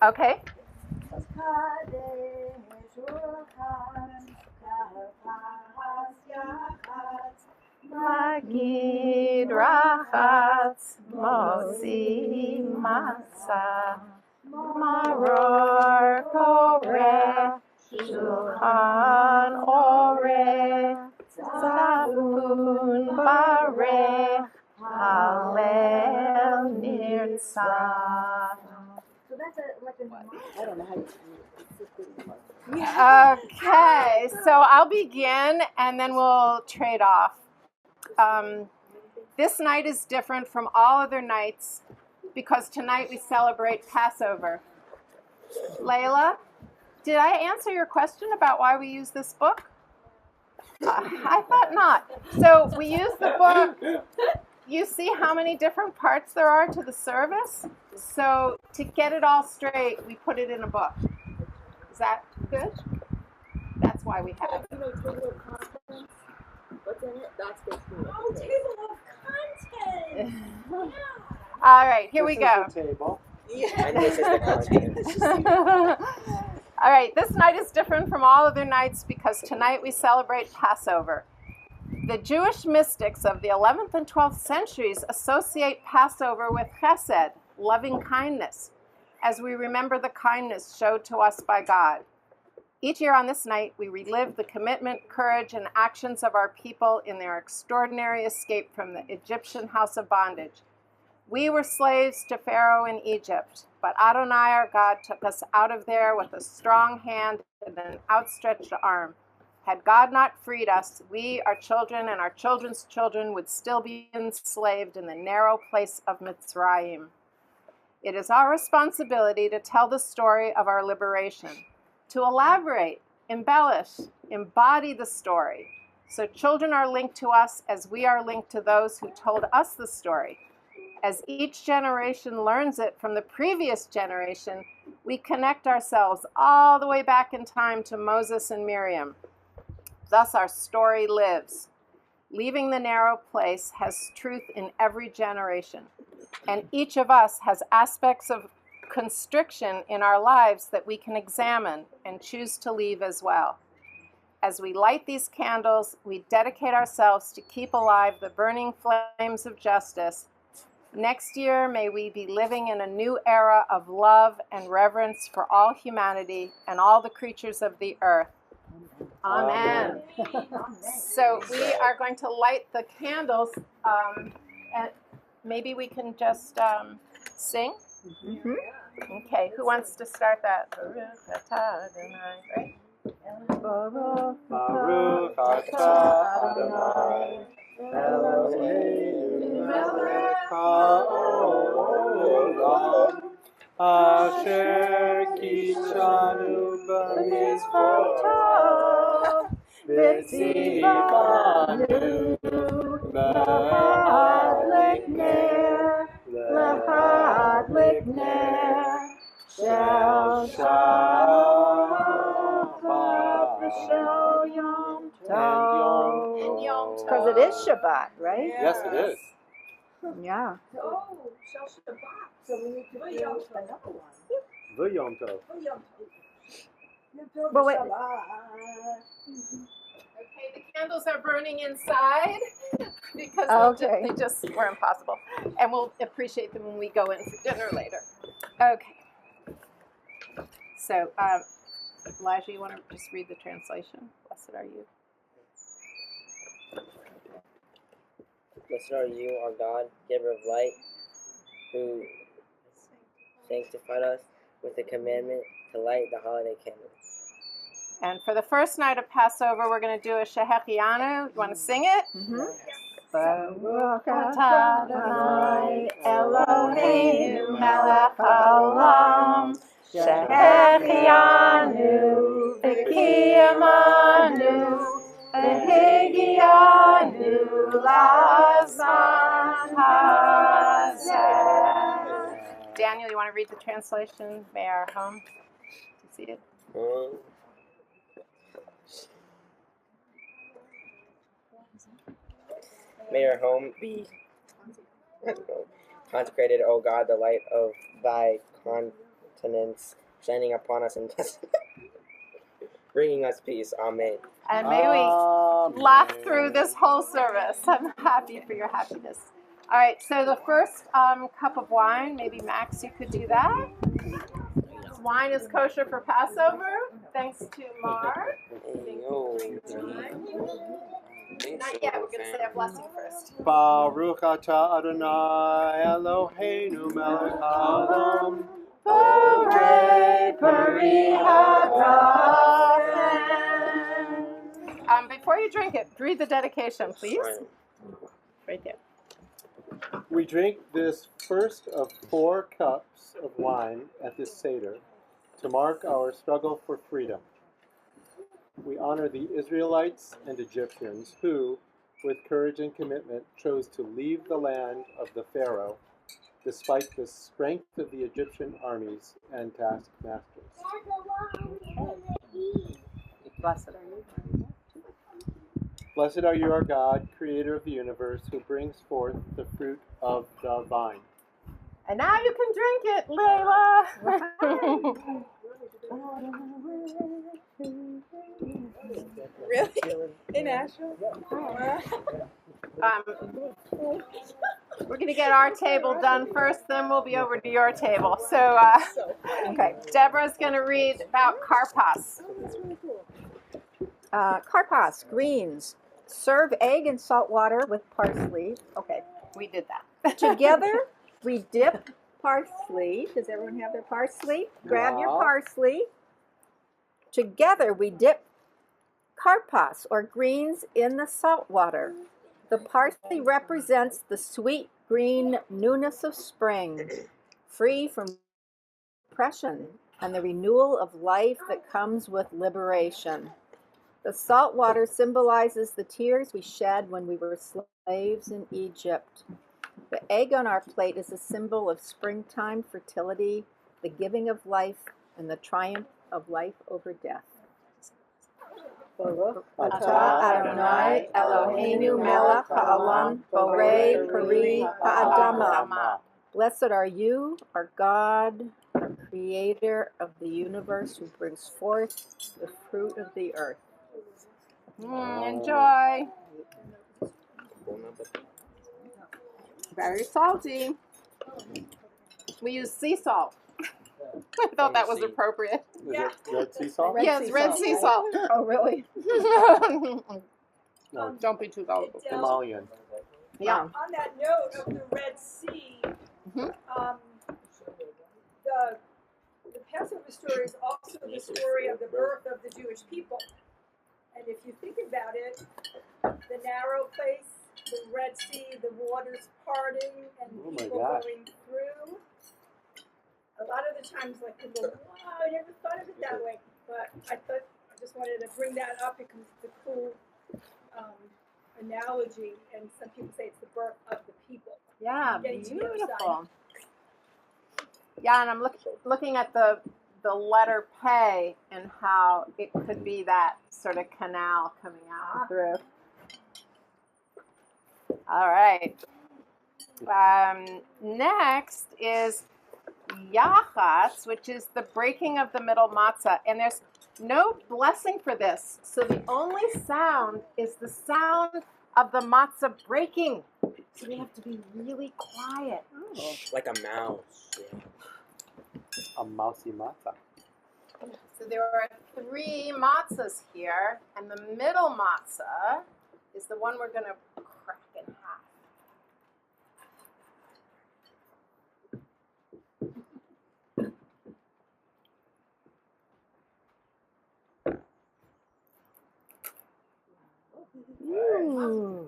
Okay. Magid rachatz mosi matzah maror koreh shulchan oreh zafun barech halel nirtzah. So that's like a, I don't know how you Okay, so I'll begin and then we'll trade off. This night is different from all other nights because tonight we celebrate Passover. Layla, did I answer your question about why we use this book? I thought not. So we use the book. You see how many different parts there are to the service? So to get it all straight, we put it in a book. Is that good? That's why we have it. table of contents. What's in it? That's basically Oh, table of contents. All right, here we go. Table. Yeah. And this is the content. All right, this night is different from all other nights because tonight we celebrate Passover. The Jewish mystics of the 11th and 12th centuries associate Passover with chesed, loving kindness, as we remember the kindness showed to us by God. Each year on this night, we relive the commitment, courage, and actions of our people in their extraordinary escape from the Egyptian house of bondage. We were slaves to Pharaoh in Egypt, but Adonai, our God, took us out of there with a strong hand and an outstretched arm. Had God not freed us, we, our children, and our children's children would still be enslaved in the narrow place of Mitzrayim. It is our responsibility to tell the story of our liberation, to elaborate, embellish, embody the story, so children are linked to us as we are linked to those who told us the story. As each generation learns it from the previous generation, we connect ourselves all the way back in time to Moses and Miriam. Thus our story lives. Leaving the narrow place has truth in every generation, and each of us has aspects of constriction in our lives that we can examine and choose to leave as well. As we light these candles, we dedicate ourselves to keep alive the burning flames of justice. Next year, may we be living in a new era of love and reverence for all humanity and all the creatures of the earth. Amen. So we are going to light the candles, and maybe we can just sing. Mm-hmm. Okay, who wants to start that? Right? Baruch atah Adonai Eloheinu melech haolam asher kitshanu b'mitzvotav v'tzivanu lahadlik ner shel Shel Yom And Yom Tov. Because it is Shabbat, right? Yes, it is. Yeah. Oh, Shel Shabbat. So we need to do another one. The Yom Tov. Oh, Yom Tov. But wait. Okay, the candles are burning inside because Okay. they just were impossible. And we'll appreciate them when we go in for dinner later. Okay. So, Elijah, you want to just read the translation? Blessed are you. Blessed are you, our God, giver of light, who sanctified us with the commandment to light the holiday candles. And for the first night of Passover, we're going to do a Shehechianu. You want to sing it? Baruch atah Adonai Eloheinu melech haolam Shehechianu v'kiyamanu v'higianu lazman hazeh. Daniel, you want to read the translation? May our home. You see it? May your home be consecrated, O God, the light of thy countenance shining upon us and bringing us peace. Amen. And may we laugh through this whole service. I'm happy for your happiness. All right, so the first cup of wine, maybe Max, you could do that. Wine is kosher for Passover, thanks to Mark. Not yet, we're going to say a blessing first. Baruch atah Adonai Eloheinu melech haolam. Borei peri before you drink it, read the dedication, please. Right there. We drink this first of 4 cups of wine at this Seder to mark our struggle for freedom. We honor the Israelites and Egyptians who, with courage and commitment, chose to leave the land of the Pharaoh despite the strength of the Egyptian armies and taskmasters. Blessed are you. Blessed are you, our God, creator of the universe, who brings forth the fruit of the vine. And now you can drink it, Layla. Really? In Asheville? We're going to get our table done first, then we'll be over to your table. So, okay, Deborah's going to read about karpas. Karpas, greens. Serve egg in salt water with parsley. Okay. We did that. Together, we dip parsley. Does everyone have their parsley? Grab your parsley. Together, we dip karpas, or greens, in the salt water. The parsley represents the sweet green newness of spring, free from oppression and the renewal of life that comes with liberation. The salt water symbolizes the tears we shed when we were slaves in Egypt. The egg on our plate is a symbol of springtime fertility, the giving of life, and the triumph of life over death. Atah Adonai Eloheinu melech haolam borei peri ha'adamah. Blessed are you, our God, our creator of the universe, who brings forth the fruit of the earth. Enjoy. Very salty. We use sea salt. I thought that was appropriate. Is it red sea salt? Yes, red sea salt. Oh, really? No, Don't be too gullible. Himalayan. Yeah. On that note of the Red Sea, the Passover story is also the story of the birth of the Jewish people. And if you think about it, the narrow place, the Red Sea, the waters parting, and people going through. A lot of the times, like people, wow, I never thought of it that way. But I just wanted to bring that up because it's a cool analogy. And some people say it's the birth of the people. Yeah, Getting to the other beautiful. Yeah, and I'm looking at the letter Pei and how it could be that sort of canal coming out through. All right. Next is Yachatz, which is the breaking of the middle matzah. And there's no blessing for this. So the only sound is the sound of the matzah breaking. So we have to be really quiet. Like a mouse. Yeah. A mousy matzah. So there are 3 matzahs here, and the middle matzah is the one we're going to crack in half.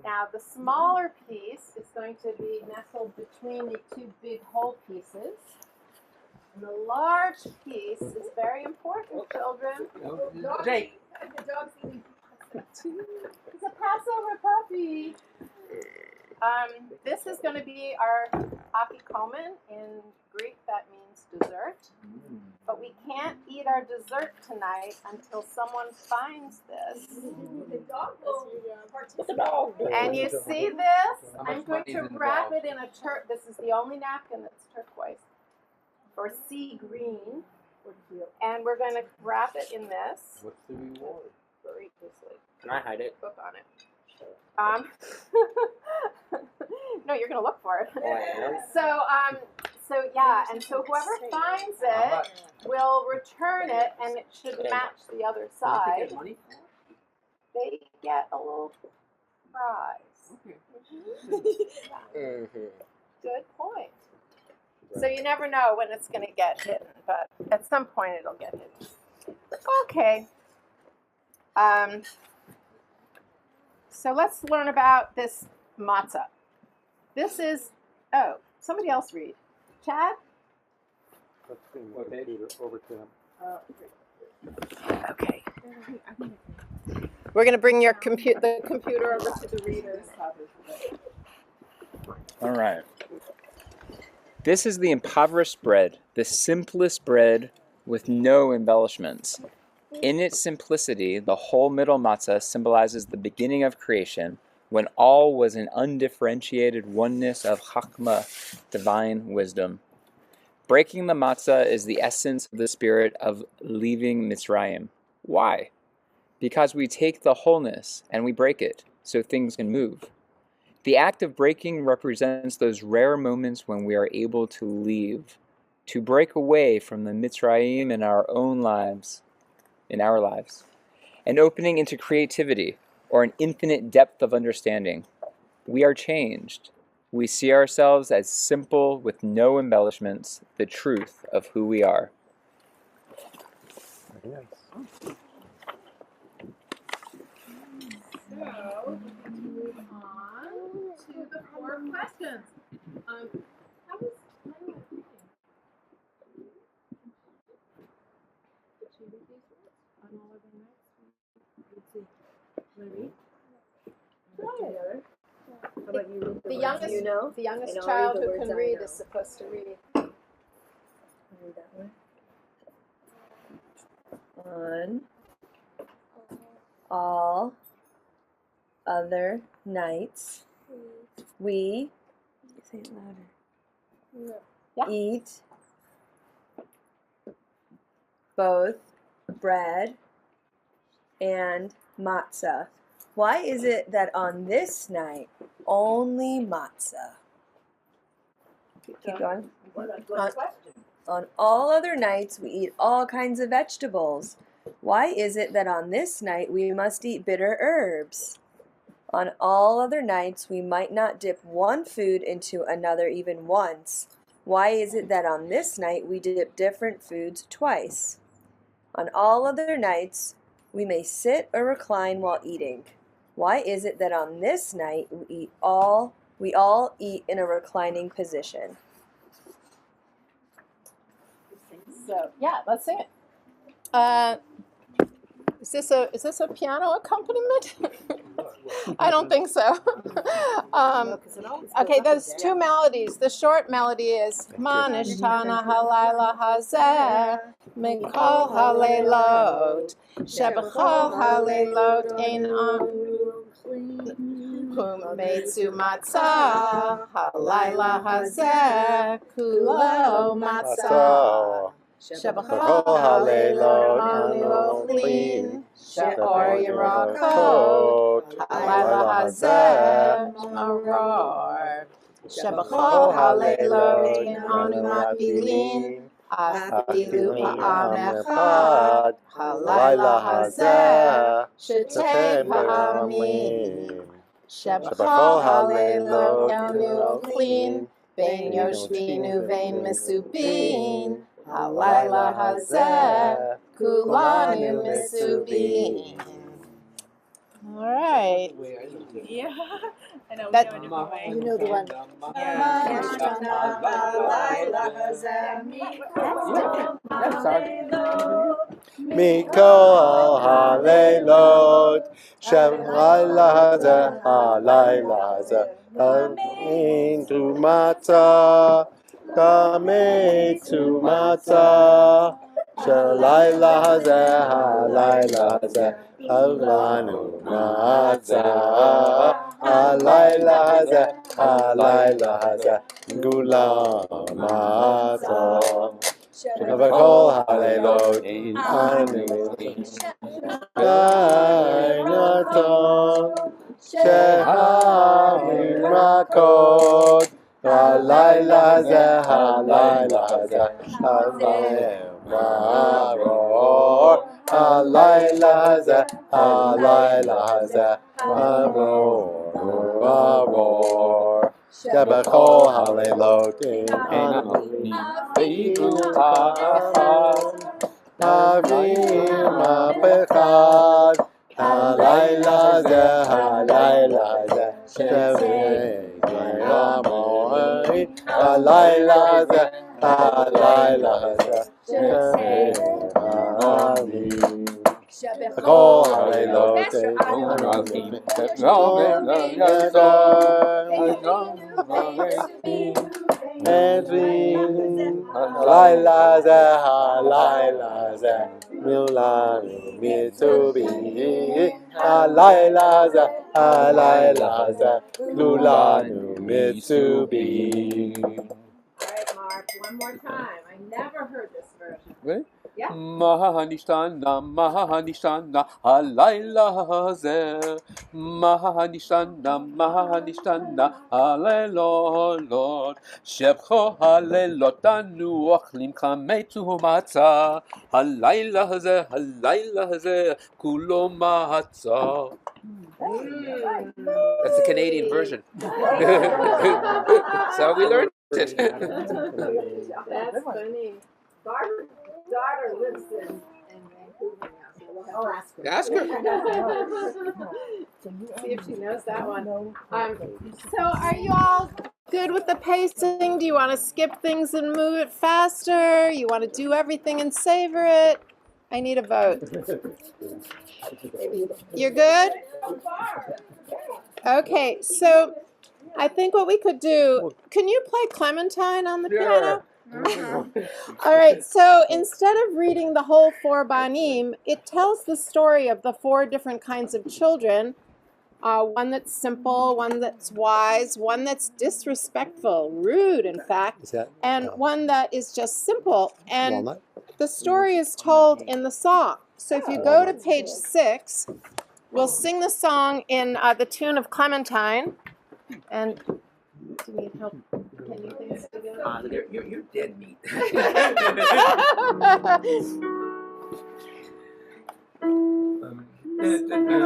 Now the smaller piece is going to be nestled between the 2 big whole pieces. And the large piece is very important, children. Jake. The dog's eating. It's a Passover puppy. This is going to be our afikomen. In Greek, that means dessert. But we can't eat our dessert tonight until someone finds this. The dog will participate. And you see this? I'm going to wrap it in a this is the only napkin that's turquoise. or sea green. And we're going to wrap it in this. What's the reward? Very loosely. Can I hide it? Book on it. No, you're going to look for it. Oh, I am? So yeah, and so whoever finds it will return it, and it should match the other side. They get a little prize. Mm-hmm. Good point. So you never know when it's going to get hidden, but at some point it'll get hidden. Okay. So let's learn about this matzah. This is, somebody else read. Chad? Let's bring the computer over to him. Okay. We're going to bring the computer over to the readers. All right. This is the impoverished bread, the simplest bread with no embellishments. In its simplicity, the whole middle matzah symbolizes the beginning of creation, when all was an undifferentiated oneness of chachma, divine wisdom. Breaking the matzah is the essence of the spirit of leaving Mitzrayim. Why? Because we take the wholeness and we break it so things can move. The act of breaking represents those rare moments when we are able to leave, to break away from the Mitzrayim in our lives, an opening into creativity or an infinite depth of understanding. We are changed. We see ourselves as simple with no embellishments, the truth of who we are. Very nice. So, move on to the 4 questions. How was reading? Did she read these words on all of the nights? Let's see. Want to read? Together. How about you read The words youngest, you know? the youngest And I'll child read the who words can I read know. is supposed to read. Read that one. On all other nights, we say it louder. Yeah. Eat both bread and matzah. Why is it that on this night only matzah? Keep going. On all other nights we eat all kinds of vegetables. Why is it that on this night we must eat bitter herbs? On all other nights we might not dip one food into another even once. Why is it that on this night we dip different foods twice? On all other nights we may sit or recline while eating. Why is it that on this night we all eat in a reclining position? So yeah, let's sing it. Is this a piano accompaniment? I don't think so. Okay, there's 2 melodies. The short melody is Manishtana halayla hazeh mikol haleilot shebechol haleilot ein Humetzu matzah halayla hazeh kulo matzah Shebachol haleilot anu clean she'or yirakot halayla hazeh maror Shebachol haleilot anu mapilin afilu pa'am echad halayla hazeh shetei pa'amim Shebachol haleilot anu clean vein yoshvin uvein mesubin Halayla hazeh kulanu misubin. All right. Yeah, I know. That- You know the one. Mikol haleilot shemhalayla hazeh halayla hazeh kamin tu matzah kamin tu matzah shalayla hazeh halayla hazeh halanu matzah halayla hazeh gula matzah Shabakol Hallelujah, Amen. Naton Shehavirakot Halayla Zeh Halayla Zeh Halayla Halayla Zeh Halayla Zeh Avor Shabakol Hallelujah, Amen. Avim Apechad Halayla Zeh Halayla Zeh Shevei Amoi Halayla Zeh Halayla Zeh Shevei Amim Kol Hallelujah, Halayla Zeh Halayla Zeh Milanu Mitsubi Halayla Zeh Halayla Zeh Lulanu Mitsubi. All right, Mark, one more time. I never heard this version. Ready? Yeah. Mahanishana, Mahanishana, Halayla Hazeh. Mahanishana, Mahanishana, Halelolot. Shebcho Halelotanu, Ochlim Chametu Matzah. Halayla Hazeh, Halayla Hazeh, Kulo Matzah. That's the Canadian version. So we learned it. That's funny. Barbara's daughter lives in Vancouver now, so we'll have to Ask her. see if she knows that one. So are you all good with the pacing? Do you want to skip things and move it faster? You want to do everything and savor it? I need a vote. You're good? Okay, so I think what we could do, can you play Clementine on the piano? All right, so instead of reading the whole 4 banim, it tells the story of the 4 different kinds of children. One that's simple, one that's wise, one that's disrespectful, rude in fact, and one that is just simple. And the story is told in the song. So if you go to page 6, we'll sing the song in the tune of Clementine. And do you need help? Can you things to go? You're dead meat.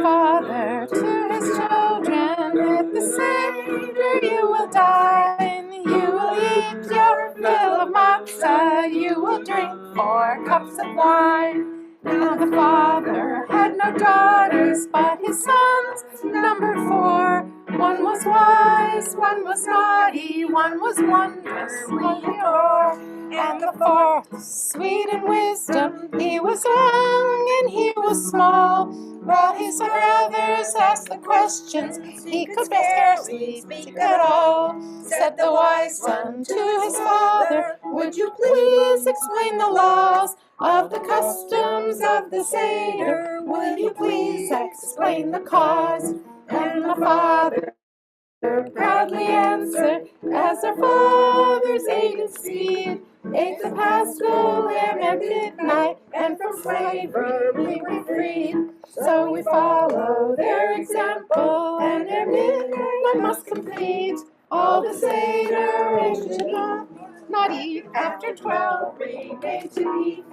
Father to his children, with the Seder you will dine. You will eat your fill of matzah, you will drink 4 cups of wine. Now the father had no daughters, but his sons numbered 4. One was wise, one was naughty, one was wondrously pure. And the 4th, sweet in wisdom, he was young and he was small. While his brothers asked the questions, he could scarcely speak at all. Said the wise son to his father, would you please explain the laws of the customs of the Seder? Would you please explain the cause? And the father proudly answered, as our fathers ate at seed, ate the paschal lamb at midnight, and from slavery were freed. So we follow their example, and their midnight must complete. All the Seder and should not eat after 12 remain to eat.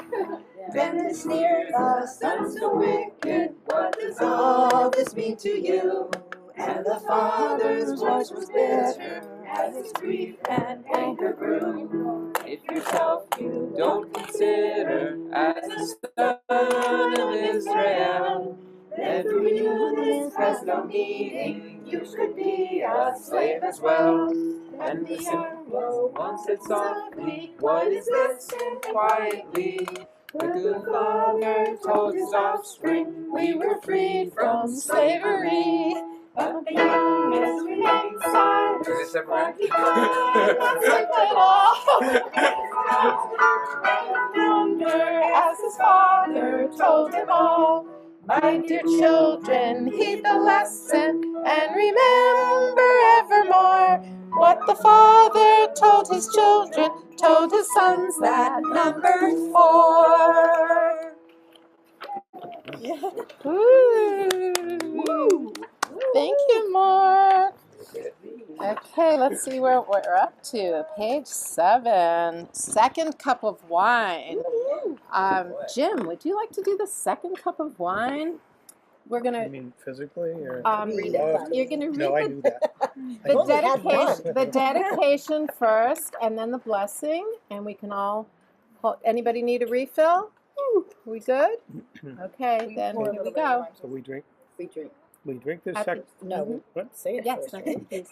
Then they sneered, the sons so wicked, what does all this mean to you? And the father's voice was bitter as his grief and anger grew. If yourself you don't consider as a son of Israel, then for you this has no meaning. You should be a slave as well. And the young one said softly, what is this? And quietly, the good father told his offspring, we were freed from slavery. But the youngest remained silent. Is this everyone? As his father told him all. My dear children, heed the lesson and remember evermore what the father told his children told his sons that numbered 4. Woo. Thank you, Mark. Okay, let's see where we're up to. Page 7, second cup of wine. Jim, would you like to do the second cup of wine? We're gonna. You mean physically, or Read it. You're gonna read no? I knew that. the dedication first, and then the blessing, and we can all. Anybody need a refill? We good? Okay, then here we go. So we drink. We drink. We drink this At second. No, What? say it Yes, first. okay. We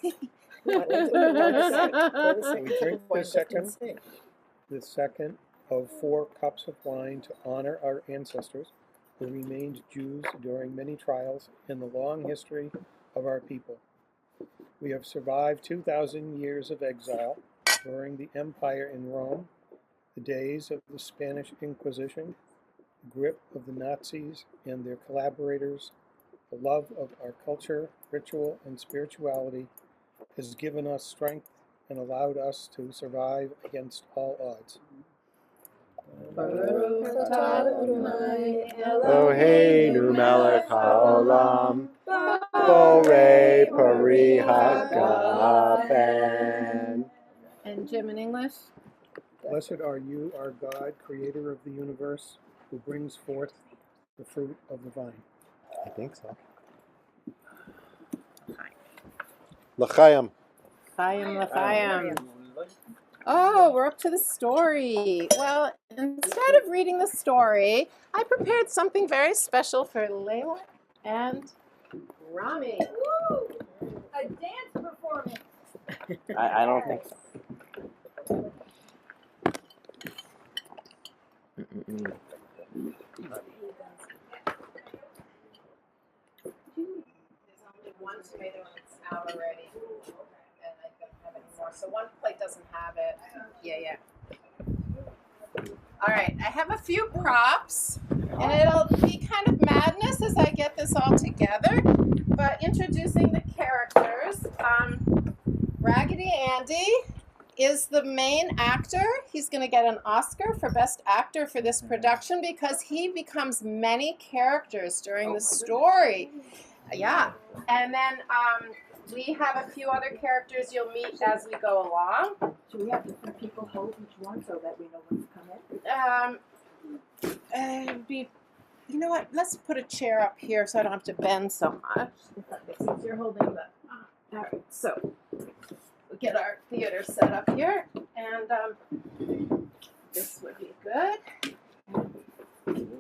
drink the second of 4 cups of wine to honor our ancestors who remained Jews during many trials in the long history of our people. We have survived 2,000 years of exile during the empire in Rome, the days of the Spanish Inquisition, the grip of the Nazis and their collaborators. The love of our culture, ritual, and spirituality has given us strength and allowed us to survive against all odds. Eloheinu melech haolam, borei pari hagafen. And Jim in English? Blessed are you, our God, creator of the universe, who brings forth the fruit of the vine. I think so. L'chaim. L'chaim. Oh, we're up to the story. Well, instead of reading the story, I prepared something very special for Layla and Rami. Woo! A dance performance. I don't think so. There's only one tomato and it's out already. And I don't have any more. So one plate doesn't have it. Yeah. All right, I have a few props. And it'll be kind of madness as I get this all together. But introducing the characters, Raggedy Andy is the main actor. He's going to get an Oscar for Best Actor for this production because he becomes many characters during the story. Yeah. And then we have a few other characters you'll meet as we go along. Should we have different people hold each one so that we know when to come in? You know what? Let's put a chair up here so I don't have to bend so much. Since you're holding the. All right. So we'll get our theater set up here, and this would be good.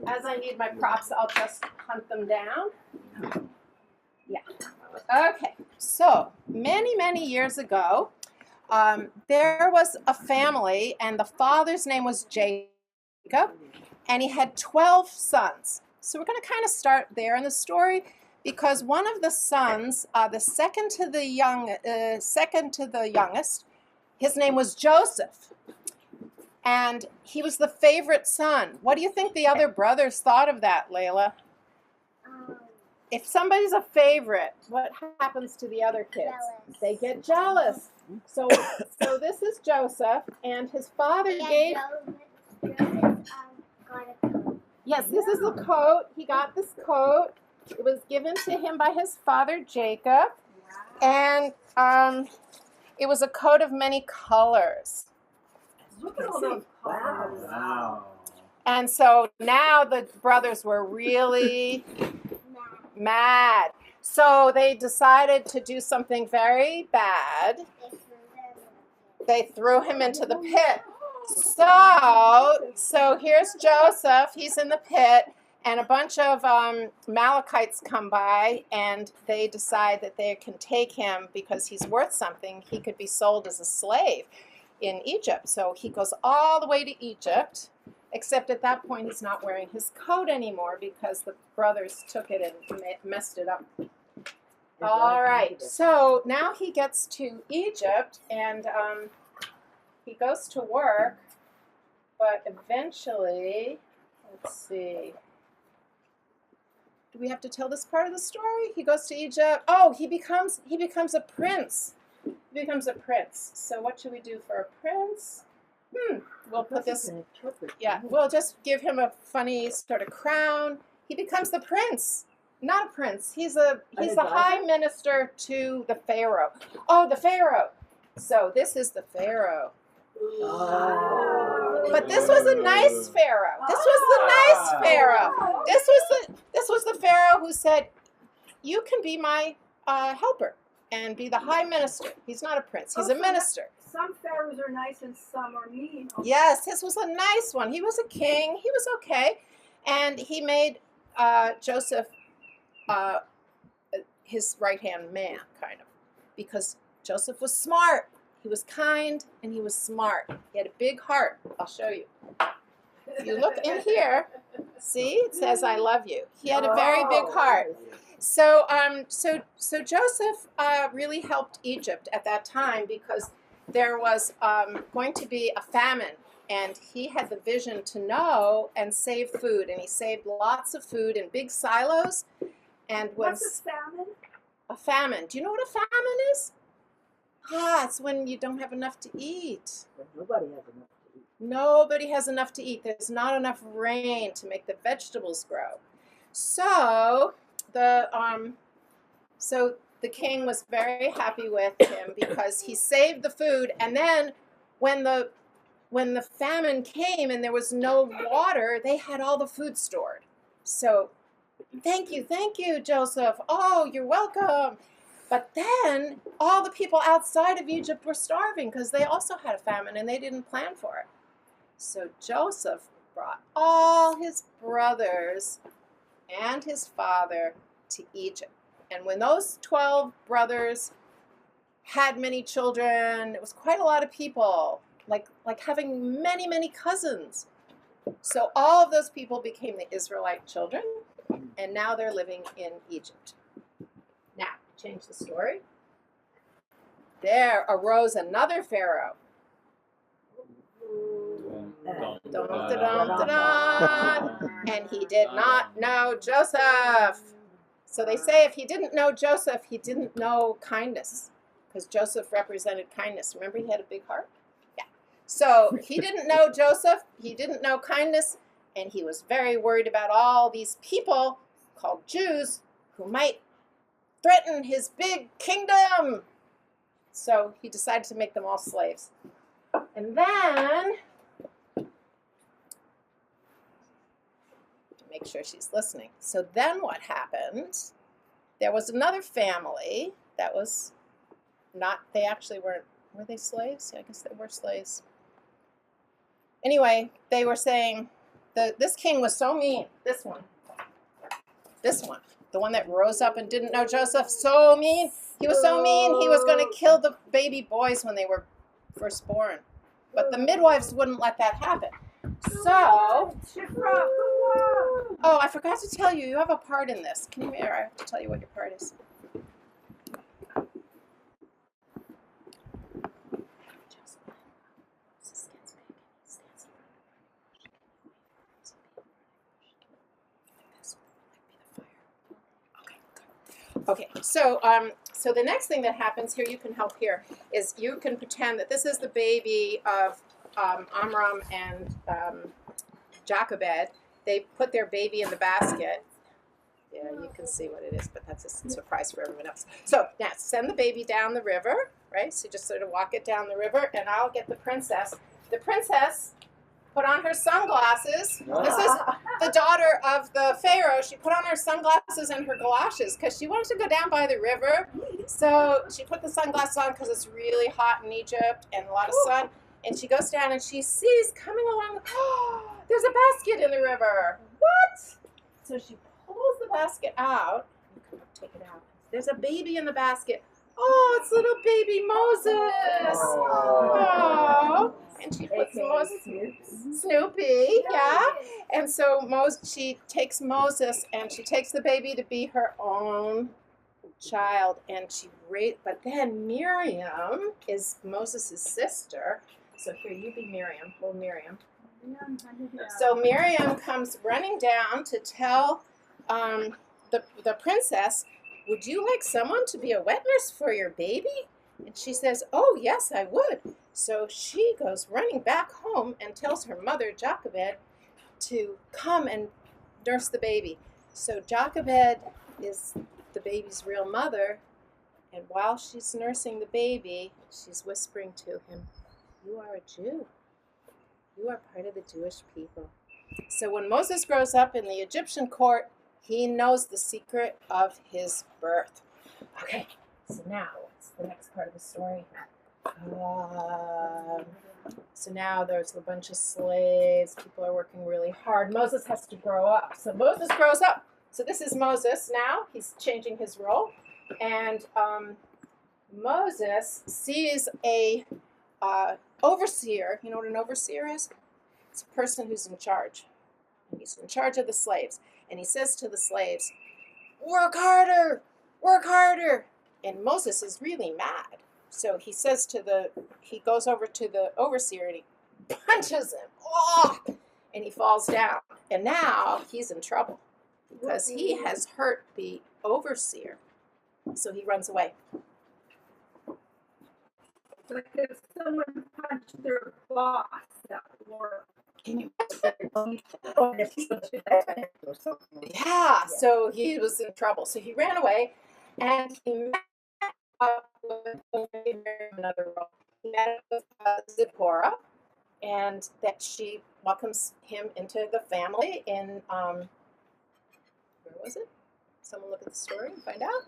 As I need my props, I'll just hunt them down. Yeah. Okay. So many years ago, there was a family, and the father's name was Jacob, and he had 12 sons. So we're going to kind of start there in the story, because one of the sons, the second to the youngest, his name was Joseph, and he was the favorite son. What do you think the other brothers thought of that, Layla? If somebody's a favorite, what happens to the other kids? Jealous. They get jealous. So this is Joseph, and his father gave. Yes, this is the coat. He got this coat. It was given to him by his father Jacob, and it was a coat of many colors. Look at all those colors. Wow. And so now the brothers were really mad. So they decided to do something very bad. They threw him into the pit. So here's Joseph. He's in the pit, and a bunch of Amalekites come by, and they decide that they can take him because he's worth something. He could be sold as a slave in Egypt. So he goes all the way to Egypt, except at that point he's not wearing his coat anymore because the brothers took it and messed it up. All right, so now he gets to Egypt, and he goes to work, but eventually, let's see. Do we have to tell this part of the story? He goes to Egypt. Oh, he becomes a prince. He becomes a prince. So what should we do for a prince? we'll put this, yeah, we'll just give him a funny sort of crown. He becomes the prince. Not a prince. He's the high minister to the Pharaoh. Oh, the Pharaoh. So this is the Pharaoh. But this was a nice Pharaoh. This was the nice Pharaoh. This was the Pharaoh who said, "You can be my helper and be the high minister." He's not a prince. He's a minister. Some pharaohs are nice and some are mean. Okay. Yes, this was a nice one. He was a king. He was okay, and he made Joseph his right-hand man, kind of, because Joseph was smart. He was kind and he was smart. He had a big heart. I'll show you. If you look in here, see, it says "I love you." He had a very big heart. So Joseph really helped Egypt at that time because there was going to be a famine, and he had the vision to know and save food, and he saved lots of food in big silos. And What's a famine? A famine. Do you know what a famine is? It's when you don't have enough to eat. Nobody has enough to eat. Nobody has enough to eat. There's not enough rain to make the vegetables grow. So the king was very happy with him because he saved the food. And then when the famine came and there was no water, they had all the food stored. So thank you, Joseph. Oh, you're welcome. But then all the people outside of Egypt were starving because they also had a famine and they didn't plan for it. So Joseph brought all his brothers and his father to Egypt. And when those 12 brothers had many children, it was quite a lot of people, like having many, many cousins. So all of those people became the Israelite children, and now they're living in Egypt. Now, change the story. There arose another Pharaoh. And he did not know Joseph. So they say if he didn't know Joseph, he didn't know kindness, because Joseph represented kindness. Remember, he had a big heart? Yeah. So he didn't know Joseph, he didn't know kindness, and he was very worried about all these people called Jews who might threaten his big kingdom. So he decided to make them all slaves. And then, make sure she's listening. So then what happened? There was another family that was not, they actually weren't, were they slaves? I guess they were slaves. Anyway, they were saying, this king was so mean. This one, the one that rose up and didn't know Joseph, so mean. He was so mean, he was going to kill the baby boys when they were first born. But the midwives wouldn't let that happen. So, oh, I forgot to tell you, you have a part in this. Can you, I have to tell you what your part is. Okay, so the next thing that happens here, you can help here, is you can pretend that this is the baby of Amram and Jochebed. They put their baby in the basket. Yeah, you can see what it is, but that's a surprise for everyone else. So now send the baby down the river, right? So just sort of walk it down the river, and I'll get the princess. The princess put on her sunglasses. This is the daughter of the Pharaoh. She put on her sunglasses and her galoshes because she wanted to go down by the river. So she put the sunglasses on because it's really hot in Egypt and a lot of sun. And she goes down and she sees coming along, oh, there's a basket in the river. What? So she pulls the basket out. Come up, take it out. There's a baby in the basket. Oh, it's little baby Moses. Oh. And she puts Snoopy, yeah. And so she takes Moses and she takes the baby to be her own child. And but then Miriam is Moses' sister. So here, you be Miriam. Hold Miriam. So Miriam comes running down to tell the princess, would you like someone to be a wet nurse for your baby? And she says, oh, yes, I would. So she goes running back home and tells her mother, Jochebed, to come and nurse the baby. So Jochebed is the baby's real mother, and while she's nursing the baby, she's whispering to him, "You are a Jew. You are part of the Jewish people." So when Moses grows up in the Egyptian court, he knows the secret of his birth. Okay, so now what's the next part of the story? So now there's a bunch of slaves. People are working really hard. Moses has to grow up. So Moses grows up. So this is Moses now. He's changing his role. And Moses sees a overseer. You know what an overseer is? It's a person who's in charge. And he's in charge of the slaves. And he says to the slaves, "Work harder! Work harder!" And Moses is really mad. So he goes over to the overseer and he punches him. Oh! And he falls down. And now he's in trouble because he has hurt the overseer. So he runs away. Like if someone punched their boss at work. Can you Yeah. Yeah, so he was in trouble. So he ran away and he met up with another girl. He met up with Zipporah, and that she welcomes him into the family in, where was it? Someone look at the story and find out.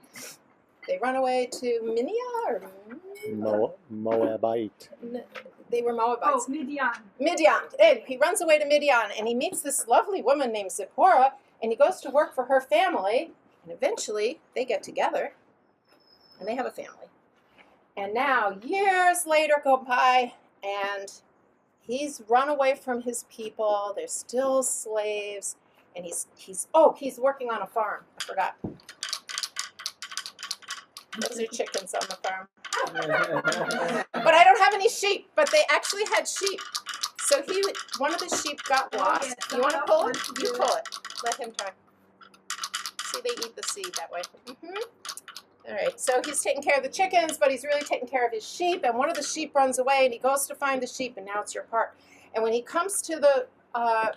They run away to Midian or Moabite. they were Moabites. Oh, Midian. Midian. And he runs away to Midian and he meets this lovely woman named Zipporah and he goes to work for her family and eventually they get together and they have a family. And now years later go by and he's run away from his people. They're still slaves and he's working on a farm. I forgot. Those are chickens on the farm. But I don't have any sheep, but they actually had sheep. So one of the sheep got lost. You want to pull it? You pull it. Let him try. See, they eat the seed that way. All right, so he's taking care of the chickens, but he's really taking care of his sheep. And one of the sheep runs away, and he goes to find the sheep, and now it's your part. And when he comes to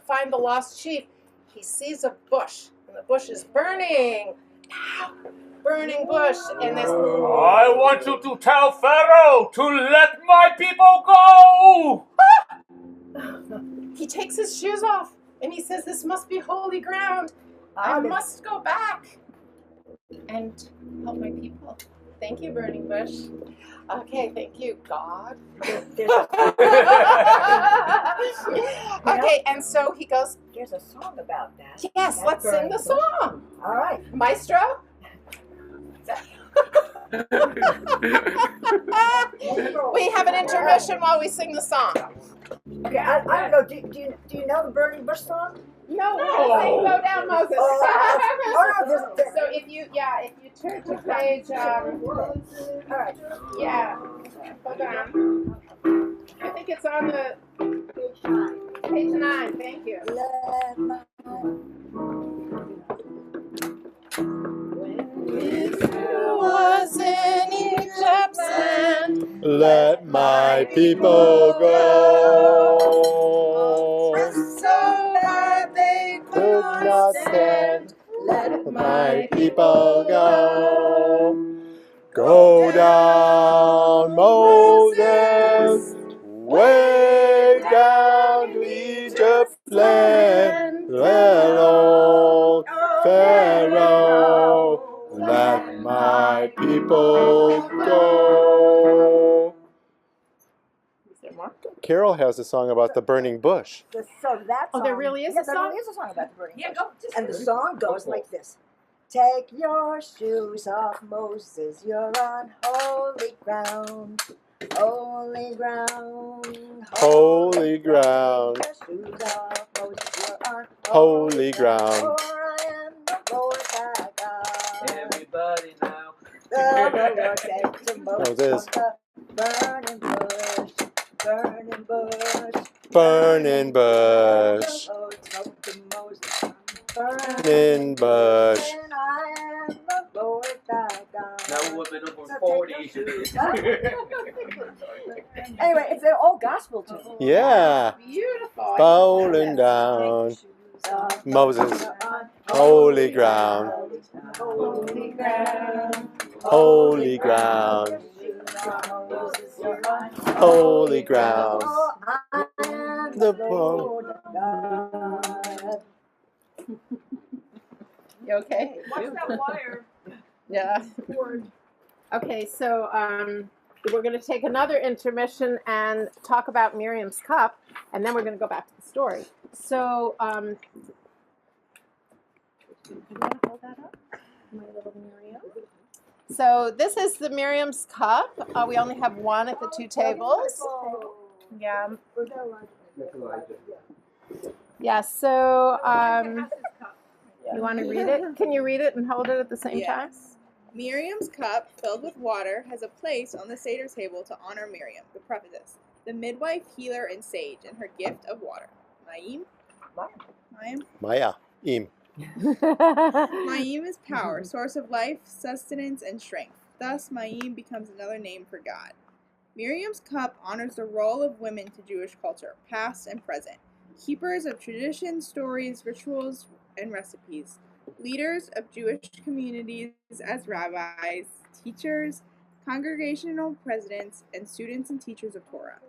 find the lost sheep, he sees a bush, and the bush is burning. Burning bush, and this. I want you to tell Pharaoh to let my people go! He takes his shoes off, and he says, "This must be holy ground. I must go back and help my people." Thank you, burning bush. Okay, thank you, God. Okay, and so he goes. There's a song about that. Yes, let's sing the song. All right. Maestro? We have an intermission while we sing the song. Okay, I don't know. Do you know the Burning Bush song? No, we're saying Go Down Moses. So if you turn to page, All right. yeah, hold on. I think it's on the page 9. Thank you. Was in Egypt's land. Let my people go. So hard they Could not stand. Let My people go. Go down, Moses, way down to Egypt's land. Let old Pharaoh let my people go. Is there more? Carol has a song about the burning bush. So that song, there really is a there song? really is a song about the burning bush. Go. Just And the song goes like this. Take your shoes off, Moses, you're on holy ground. Holy ground. Holy ground. Take your shoes off, Moses, you're on Holy ground. For I am the Lord thy God. Everybody now. The Lord said to Moses on the burning bush. Burning bush. Oh, spoke to Moses on the Burning bush. And I am the Lord thy God. Now we're whipping up on So 40. take your shoes off. Anyway, it's an old gospel tune. Yeah. Beautiful. Bowling down, Moses, holy ground, Holy ground. holy ground, holy ground. The bow. You okay? Watch that wire Yeah. cord. Okay, so we're going to take another intermission and talk about Miriam's cup, and then we're going to go back to the story. So, you want to hold that up? My little Miriam. So this is the Miriam's cup. We only have one at the two tables. Yeah. Yeah. So you want to read it? Can you read it and hold it at the same time? Miriam's cup, filled with water, has a place on the Seder table to honor Miriam, the prophetess, the midwife, healer, and sage, and her gift of water. Mayim? Maya, im. Mayim is power, source of life, sustenance, and strength. Thus, Mayim becomes another name for God. Miriam's cup honors the role of women to Jewish culture, past and present, keepers of traditions, stories, rituals, and recipes, leaders of Jewish communities as rabbis, teachers, congregational presidents, and students and teachers of Torah.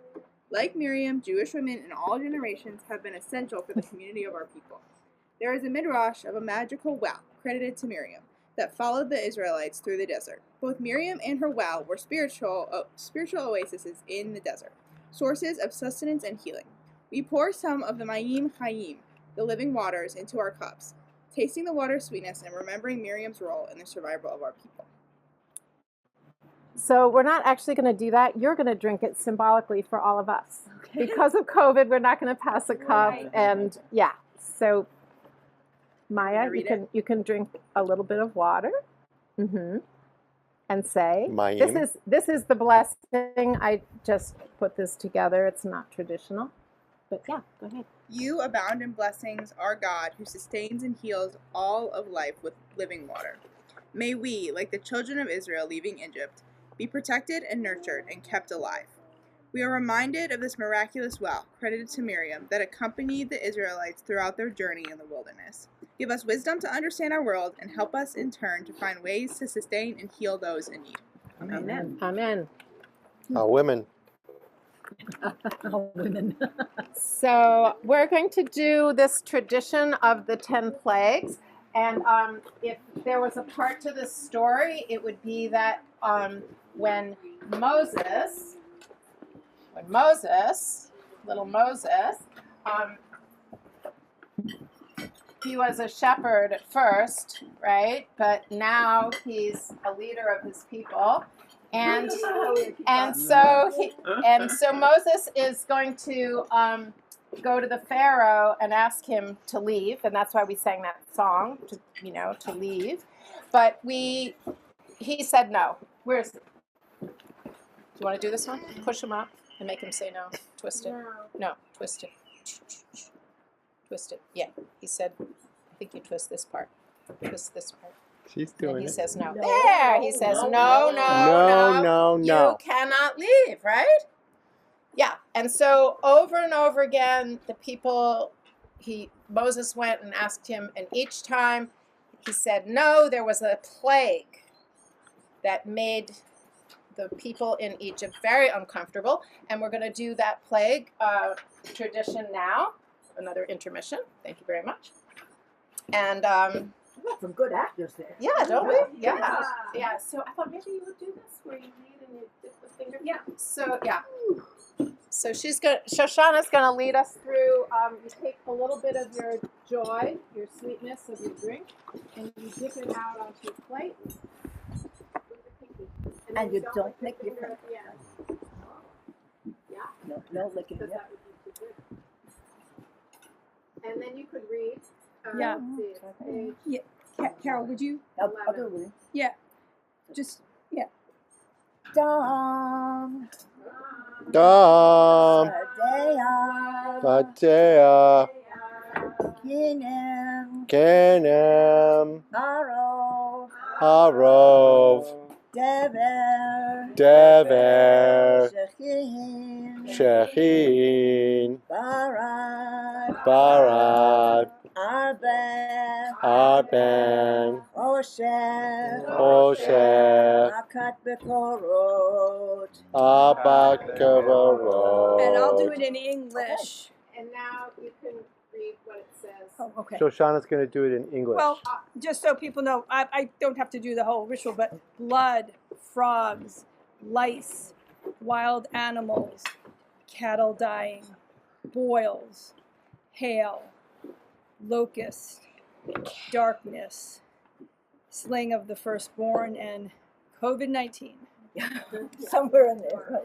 Like Miriam, Jewish women in all generations have been essential for the community of our people. There is a midrash of a magical well credited to Miriam that followed the Israelites through the desert. Both Miriam and her well were spiritual oases in the desert, sources of sustenance and healing. We pour some of the Mayim Chayim, the living waters, into our cups, tasting the water's sweetness and remembering Miriam's role in the survival of our people. So we're not actually going to do that. You're going to drink it symbolically for all of us. Okay. Because of COVID, we're not going to pass a cup. Right. And yeah, so Maya, you can drink a little bit of water, and say, Mayim. This is the blessing. I just put this together. It's not traditional, but yeah, go ahead. You abound in blessings, our God, who sustains and heals all of life with living water. May we, like the children of Israel leaving Egypt, be protected and nurtured and kept alive. We are reminded of this miraculous well, credited to Miriam, that accompanied the Israelites throughout their journey in the wilderness. Give us wisdom to understand our world and help us in turn to find ways to sustain and heal those in need. Amen. Amen. Women. Women. So we're going to do this tradition of the 10 plagues. And if there was a part to this story, it would be that when Moses, little Moses, he was a shepherd at first, right? But now he's a leader of his people. And so Moses is going to go to the Pharaoh and ask him to leave, and that's why we sang that song, to leave. But he said no. Where is it? Do you want to do this one? Push him up and make him say no. Twist it. No, twist it. Twist it. Yeah. He said, I think you twist this part. Twist this part. She's doing and he it. says no. There. He says no. You cannot leave, right? Yeah. And so over and over again, the people, Moses went and asked him, and each time he said no. There was a plague that made the people in Egypt very uncomfortable, and we're going to do that plague tradition now. Another intermission. Thank you very much. And we got some good actors there. yeah, don't we? Yeah. Yeah. So I thought maybe you would do this where you read and you dip the finger. Yeah. So yeah. So Shoshana's going to lead us through. You take a little bit of your joy, your sweetness of your drink, and you dip it out onto your plate. And you don't lick your finger. Yeah. No licking. So that would be good. And then you could read. Yeah. Page Yeah. Carol, would you? I'll do it. Yeah. Just, yeah. Dom. Dom. Badea. Badea. Kinem. Kenem. Harov. Harov. Dever. Dever. Shechin. Shechin. Barad. Barad. Arben. Arben. Osher. Osher. Akat Bekorot. Abakavarot. And I'll do it in English. And now you can read what it says. Oh, okay. Shoshana's going to do it in English. Well, just so people know, I don't have to do the whole ritual, but blood, frogs, lice, wild animals, cattle dying, boils, hail, locust, darkness, slaying of the firstborn, and COVID-19. Somewhere in there.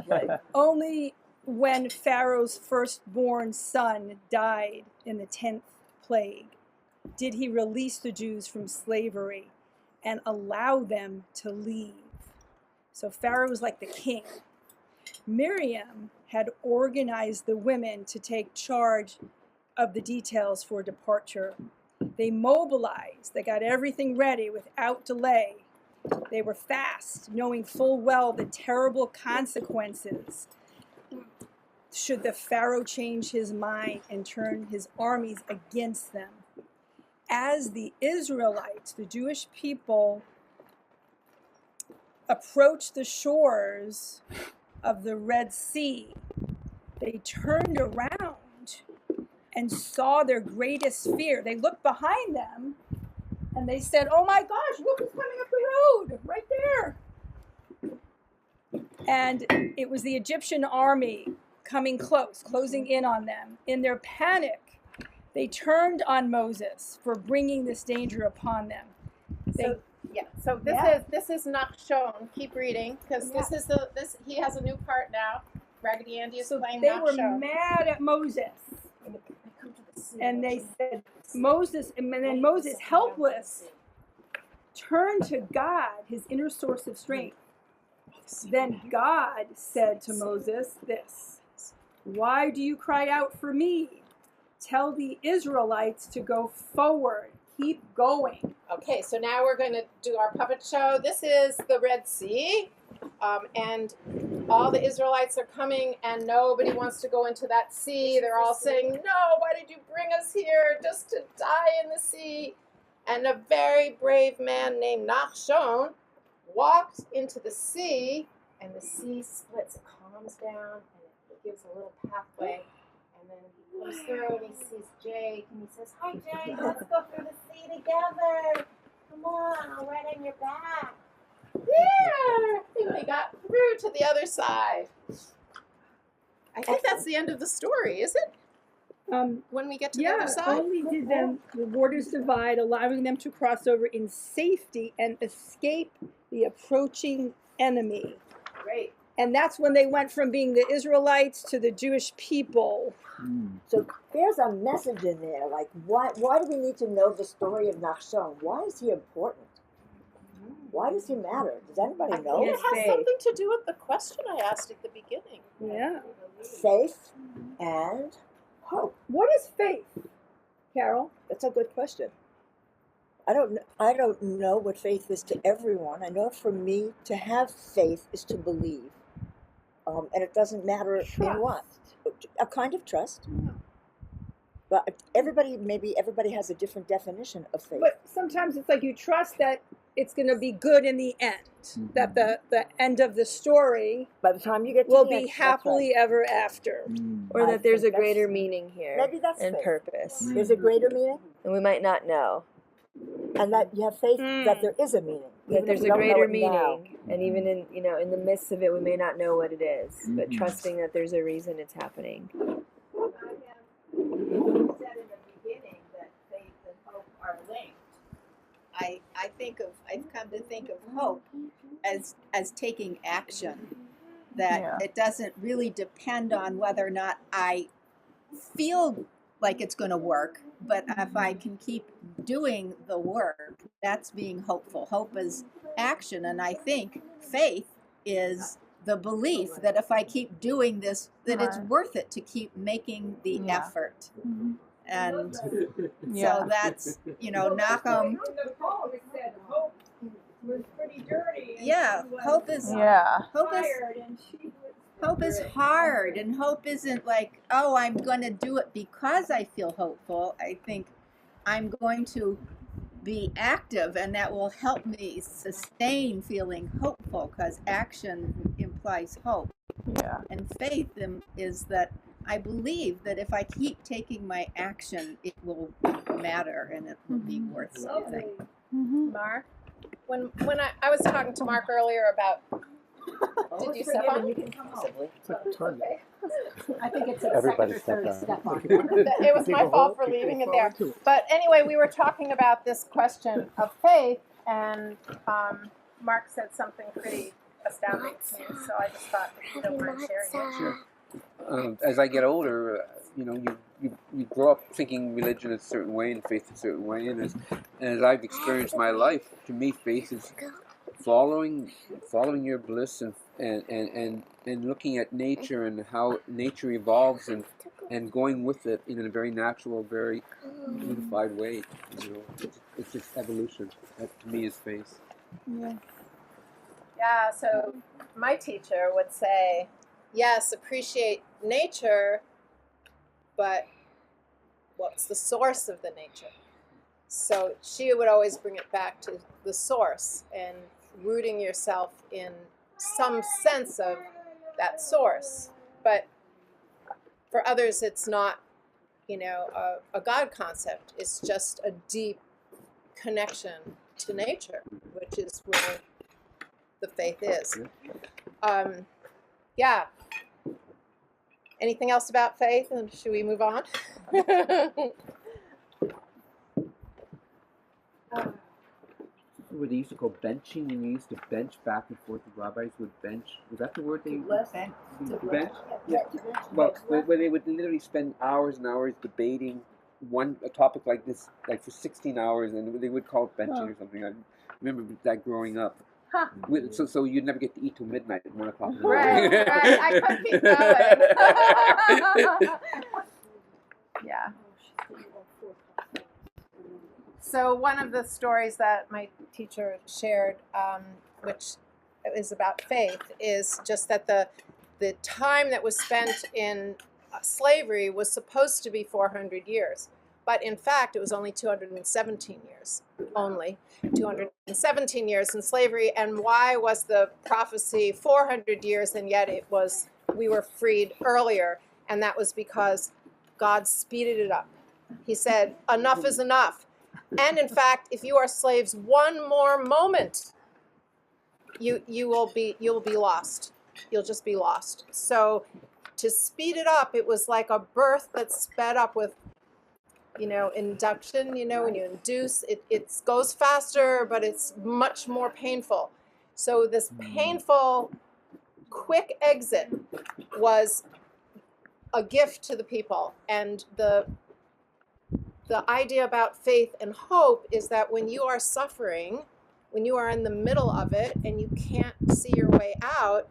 Right. Only when Pharaoh's firstborn son died in the 10th plague did he release the Jews from slavery and allow them to leave. So Pharaoh was like the king. Miriam had organized the women to take charge of the details for departure. They mobilized, they got everything ready without delay. They were fast, knowing full well the terrible consequences should the Pharaoh change his mind and turn his armies against them. As the Israelites, the Jewish people, approached the shores of the Red Sea, they turned around and saw their greatest fear. They looked behind them and they said, "Oh my gosh, look who's coming up the road, right there." And it was the Egyptian army coming close, closing in on them. In their panic, they turned on Moses for bringing this danger upon them. So this is Nachshon. Keep reading, because this he has a new part now. Raggedy Andy is playing they Nachshon. were mad at Moses. And they said, Moses, and then Moses, helpless, turned to God, his inner source of strength. Then God said to Moses this, "Why do you cry out for me? Tell the Israelites to go forward. Keep going." Okay, so now we're going to do our puppet show. This is the Red Sea, and all the Israelites are coming, and nobody wants to go into that sea. They're all saying, "No, why did you bring us here just to die in the sea?" And a very brave man named Nachshon walked into the sea, and the sea splits. It calms down, and it gives a little pathway. And then he comes through, and he sees Jake, and he says, "Hi, Jake, let's go through the sea together. Come on, I'll ride on your back." Yeah, I think they got through to the other side. I think that's the end of the story, is it? When we get to the other side? Only did them the waters divide, allowing them to cross over in safety and escape the approaching enemy. Great. And that's when they went from being the Israelites to the Jewish people. So there's a message in there. Like, why do we need to know the story of Nachshon? Why is he important? Why does he matter? Does anybody know? It has something to do with the question I asked at the beginning. Yeah. Faith and hope. What is faith, Carol? That's a good question. I don't know what faith is to everyone. I know for me, to have faith is to believe. And it doesn't matter in what. A kind of trust. But everybody has a different definition of faith. But sometimes it's like you trust that it's going to be good in the end. That the end of the story by the time you get to will the be end, happily ever after. Or that there's a greater meaning here. Maybe that's and faith. purpose. There's a greater meaning? And we might not know. And that you have faith that there is a meaning. That there's a greater meaning. And even in the midst of it, we may not know what it is. But trusting that there's a reason it's happening. You said in the beginning that faith and hope are linked. I've come to think of hope as taking action. That it doesn't really depend on whether or not I feel like it's going to work, but if I can keep doing the work, that's being hopeful. Hope is action, and I think faith is the belief that if I keep doing this, that it's worth it to keep making the effort. And so that's, Nachum. was pretty dirty. And Yeah, she was hope is tired, and she was hope is hard, and hope isn't like, oh, I'm going to do it because I feel hopeful. I think I'm going to be active, and that will help me sustain feeling hopeful, because action implies hope. Yeah. And faith is that I believe that if I keep taking my action, it will matter and it will be worth something. Mark? When I was talking to Mark earlier about, did you step on? You can come home. Okay. I think it's a Everybody second or third stepped step on. It was my fault for leaving it there. But anyway, we were talking about this question of faith, and Mark said something pretty astounding to me, so I just thought if you don't mind sharing it. Sure. As I get older, you grow up thinking religion a certain way and faith a certain way, and as I've experienced my life, to me, faith is following your bliss and looking at nature and how nature evolves and going with it in a very natural, very unified way. It's just evolution. That to me is faith. Yeah, so my teacher would say, yes, appreciate nature, but what's the source of the nature? So she would always bring it back to the source and rooting yourself in some sense of that source. But for others, it's not, a God concept. It's just a deep connection to nature, which is where the faith is. Yeah. Anything else about faith? And should we move on? What they used to call benching, and you used to bench back and forth. The rabbis would bench. Was that the word they used? Bench? Yeah. Well, where they would literally spend hours and hours debating a topic like this, like for 16 hours, and they would call it benching or something. I remember that growing up. Huh. So you'd never get to eat till midnight at 1 o'clock in the morning. Right. I could keep going. Yeah. So one of the stories that my teacher shared, which is about faith, is just that the time that was spent in slavery was supposed to be 400 years. But in fact, it was only 217 years. Only 217 years in slavery. And why was the prophecy 400 years and yet we were freed earlier? And that was because God speeded it up. He said, enough is enough. And in fact, if you are slaves one more moment, you'll be lost. You'll just be lost. So to speed it up, it was like a birth that's sped up with induction, when you induce, it goes faster, but it's much more painful. So this painful, quick exit was a gift to the people. And the idea about faith and hope is that when you are suffering, when you are in the middle of it and you can't see your way out,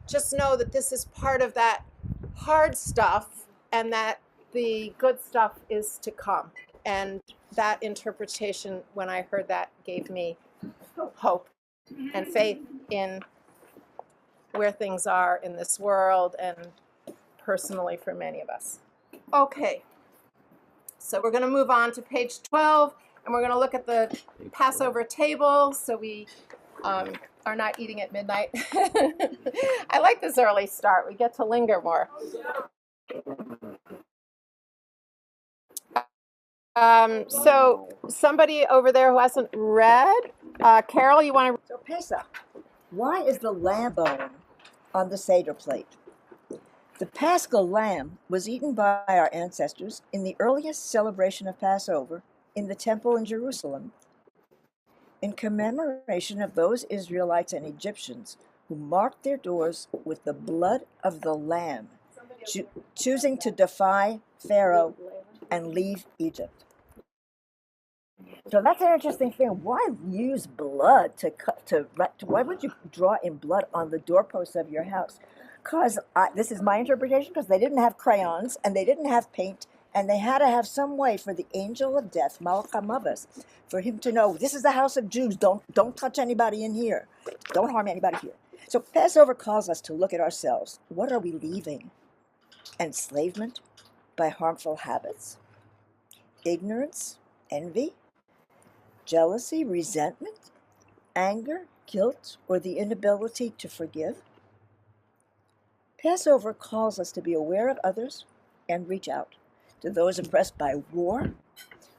just know that this is part of that hard stuff and that the good stuff is to come. And that interpretation, when I heard that, gave me hope and faith in where things are in this world and personally for many of us. Okay, so we're going to move on to page 12, and we're going to look at the Passover table so we are not eating at midnight. I like this early start. We get to linger more. So somebody over there who hasn't read, Carol, you want to? So Pesach, why is the lamb bone on the Seder plate? The Paschal lamb was eaten by our ancestors in the earliest celebration of Passover in the temple in Jerusalem in commemoration of those Israelites and Egyptians who marked their doors with the blood of the lamb, choosing to defy Pharaoh and leave Egypt. So that's an interesting thing. Why use blood why would you draw in blood on the doorposts of your house? Because this is my interpretation, because they didn't have crayons and they didn't have paint And they had to have some way for the angel of death, Malachamavas, for him to know, this is the house of Jews. Don't touch anybody in here. Don't harm anybody here. So Passover calls us to look at ourselves. What are we leaving? Enslavement by harmful habits? Ignorance? Envy? Jealousy? Resentment? Anger? Guilt? Or the inability to forgive? Passover calls us to be aware of others and reach out to those oppressed by war,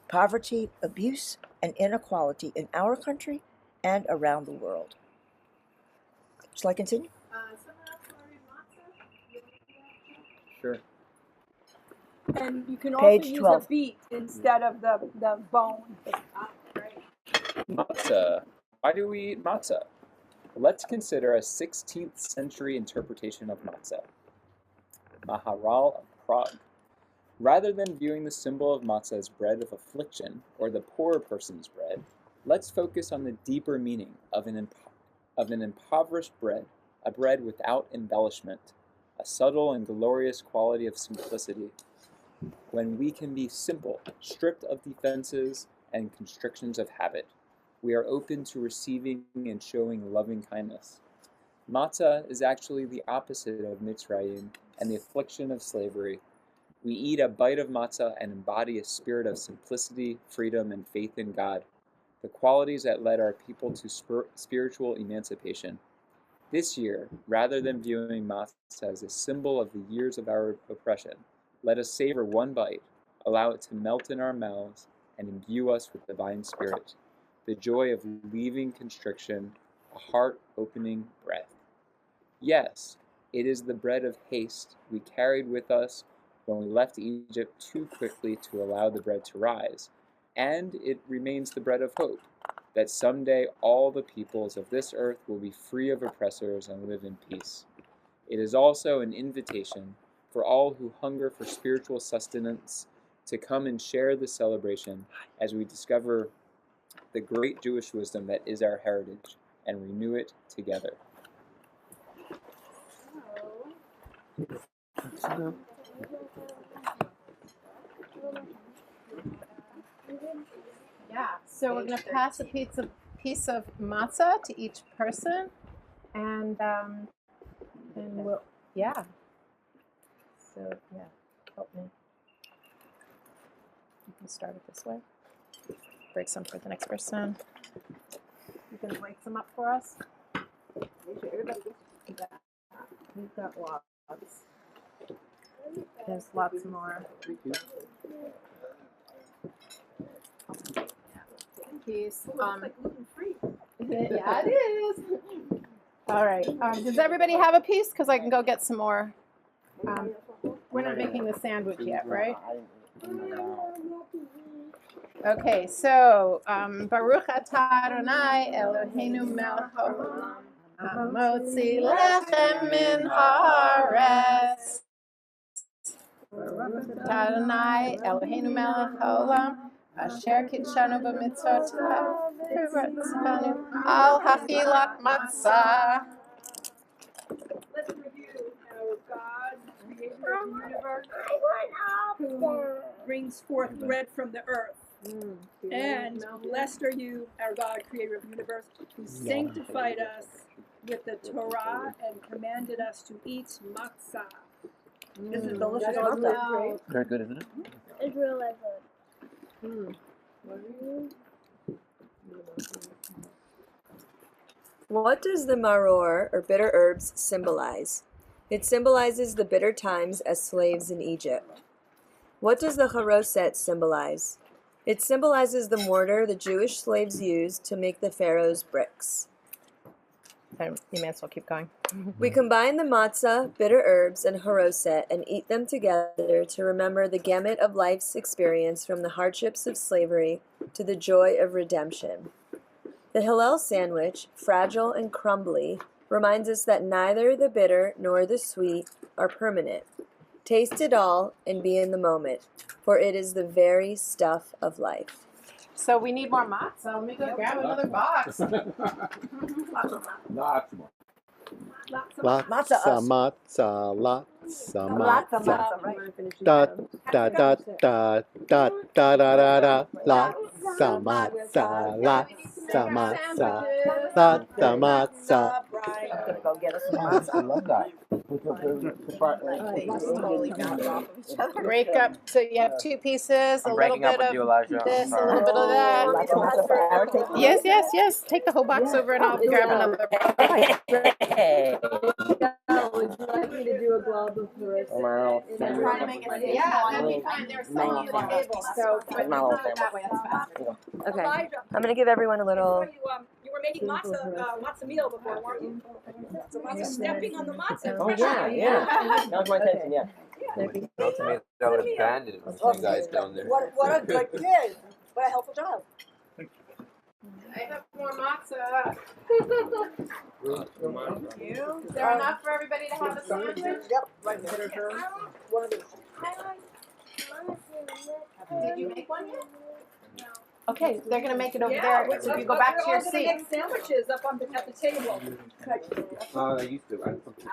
poverty, abuse, and inequality in our country and around the world. Shall I continue? Sure. And you can Page also use 12. a beet instead of the bone. Matzah. Why do we eat matzah? Let's consider a 16th century interpretation of matzah. Maharal of Prague. Rather than viewing the symbol of matzah as bread of affliction, or the poor person's bread, let's focus on the deeper meaning of an impoverished bread, a bread without embellishment, a subtle and glorious quality of simplicity. When we can be simple, stripped of defenses and constrictions of habit, we are open to receiving and showing loving kindness. Matzah is actually the opposite of Mitzrayim and the affliction of slavery. We eat a bite of matzah and embody a spirit of simplicity, freedom, and faith in God, the qualities that led our people to spiritual emancipation. This year, rather than viewing matzah as a symbol of the years of our oppression, let us savor one bite, allow it to melt in our mouths, and imbue us with divine spirit, the joy of leaving constriction, a heart-opening breath. Yes, it is the bread of haste we carried with us when we left Egypt too quickly to allow the bread to rise, and it remains the bread of hope, that someday all the peoples of this earth will be free of oppressors and live in peace. It is also an invitation for all who hunger for spiritual sustenance to come and share the celebration as we discover the great Jewish wisdom that is our heritage and renew it together. Yeah, so we're going to pass a piece of matzah to each person, and we'll, yeah. So, yeah, help me. You can start it this way. Break some for the next person. You can break some up for us. We've got lots. There's lots more. Piece. Yeah, it is. All right. Does everybody have a piece? Because I can go get some more. We're not making the sandwich yet, right? Okay, so Baruch atah Adonai Eloheinu melech haolam hamotzi lechem min haaretz. Baruch atah Adonai Eloheinu melech haolam asher kitshanu b'mitzvotav v'ratzanu al hachilat matzah. Let's review our God, creator of the universe, who brings forth bread from the earth. And blessed are you, our God, creator of the universe, who sanctified us with the Torah and commanded us to eat matzah. This is delicious matzah. Very good, isn't it? It's really good. What does the maror, or bitter herbs, symbolize? It symbolizes the bitter times as slaves in Egypt. What does the haroset symbolize? It symbolizes the mortar the Jewish slaves used to make the Pharaoh's bricks. You may as well keep going. We combine the matzah, bitter herbs, and haroset and eat them together to remember the gamut of life's experience from the hardships of slavery to the joy of redemption. The Hillel sandwich, fragile and crumbly, reminds us that neither the bitter nor the sweet are permanent. Taste it all and be in the moment, for it is the very stuff of life. So we need more matzah. Let me go grab another box. Lots more. Lots Matzah, of us. matzah, lots of Lots of matzah. matzah, right? Da da da da da da da da da. Lots of matzah, lots of matzah, lots of matzah. I'm gonna go get us some I matzah. love that. Break up so you have two pieces, I'm a little breaking up bit with you, of Elijah. I'm this, a sorry. little bit of that. Lots of matzah for our takeaway. Yes, yes, yes. Take the whole box over and I'll grab another. Would you like me to do a glob of first? I'm trying to make it. Yeah, that'd be fine. There's plenty of table, so but that way it's faster. Okay. I'm gonna give everyone a little. You were making matzah meal before, weren't you? So while you're stepping on the matzah. Oh yeah, yeah. That was my intention. Yeah. Not to me, that would have abandoned you guys down there. What a good kid. What a helpful child. I have more matzah. Is there enough for everybody to have a sandwich? Yep. Right there. One of these. Did you make one yet? Okay, they're gonna make it over Yeah, there. So you go back to your seat. Make sandwiches up on at the table. I used to. I put the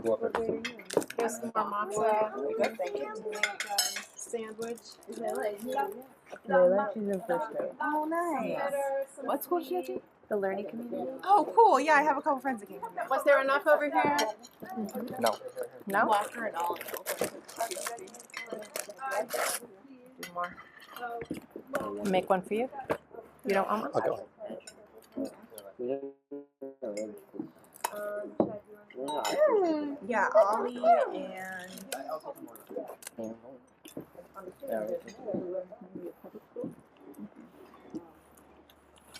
go up every Here's some more matzah. Sandwich. Layla, she's in first grade. Oh, nice. What school should you? The learning community. Oh, cool. Yeah, I have a couple friends that came from there. Was there enough over here? No. No? Walker and all. Do more. Make one for you. You don't want one? I'll go. Yeah, Ollie and.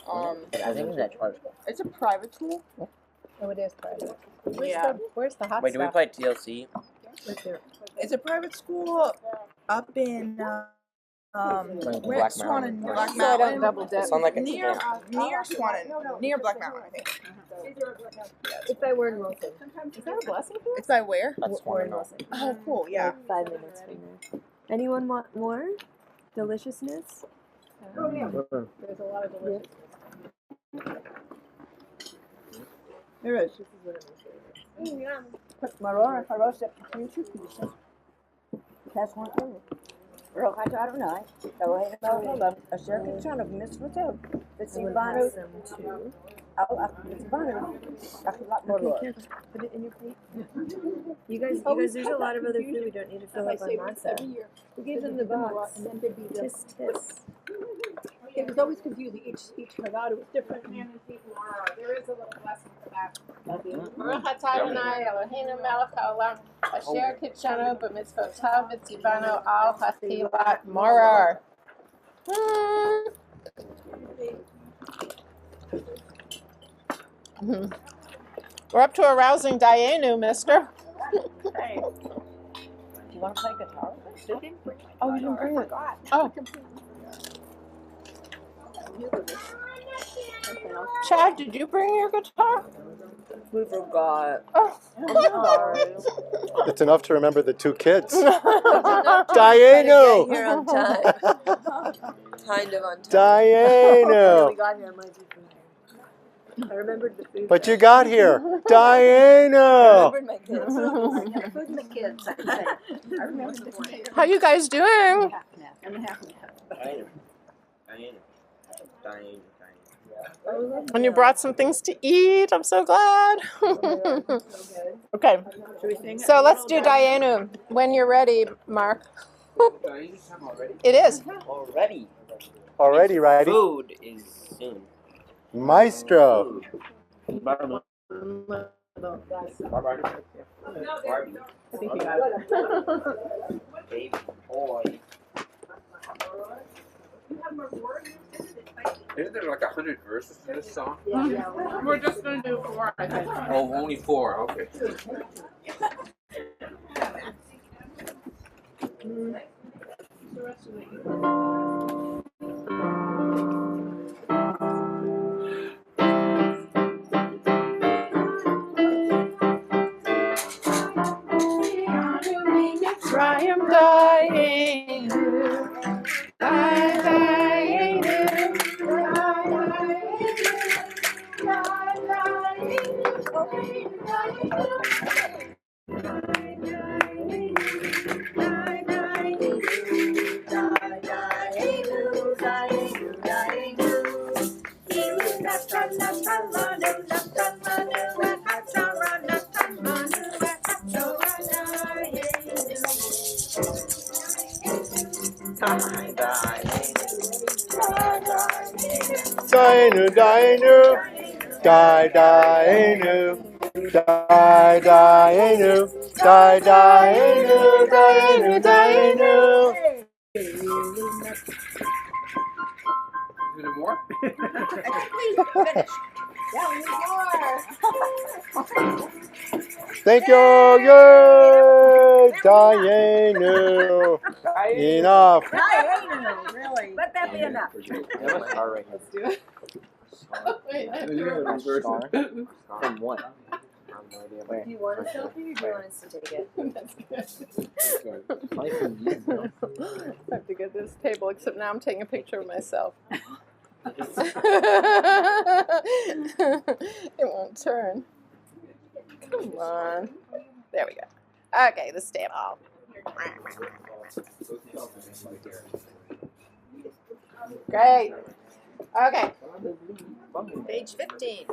I think it's that charge. It's a private school. Oh, it is private. Yeah. Where's the hot Wait, do we stuff? play TLC? It's a private school up in Black Swan Mountain. and Black So I don't Mountain. double dip. It sounds like a Near scam. near Swan and near Black Mountain, I think. It's by Warren Wilson. Is that a blessing for It's by where? That's Warren one. Wilson. Oh, cool. Yeah. 5 minutes from there. Anyone want more deliciousness? Oh, yeah. There's a lot of delicious. Here it is. Marora, Harosa, you two pieces. Pass one over. Rocha Adonai, Elohim Elohim, Asher Kitchanov, Mitzvotov, Vitzivanu, Some Vitzivanu, Achilat Moror. Put it in your plate. You guys, there's a lot of other food we don't need to fill up on matzah. We gave them the box. Tis, tis. It was always confusing. Each Chavada was different. There is a little blessing for that. Baruch atah Adonai Eloheinu melech haolam asher kitshanu b'mitzvotav v'tzivanu al hachilat morar. We're up to a rousing Dayenu, mister. Hey. Do you want to play guitar? Oh, you didn't bring it. Oh. Chad, did you bring your guitar? We forgot. Oh. It's enough to remember the two kids. Get Dayenu! here on time. Kind of on time. Dayenu! We got here, might be from there. I remembered the food. But you got here. Dayenu! I remembered my kids. Food and the kids. I remember the morning. How you guys doing? And you brought some things to eat. I'm so glad. Okay. So let's do Dayenu when you're ready, Mark. It is. Already. Already, righty. Food is soon. Maestro. Barbie. I think you got it. Baby boy. Isn't there like 100 verses to this song? We're just going to do 4, I think. Oh, only 4. Okay. I am dying. Dainu, dainu, die, dainu, die, dainu, die, dainu, dainu, dainu. Is there more? Thank you, yay, dainu. Enough. Really? Let that be enough. Let's do it. From what? Do you want a selfie or do you want us to take it? That's good. I have to get this table, except now I'm taking a picture of myself. It won't turn. Come on. There we go. Okay, the table. Great. Okay. Page 15.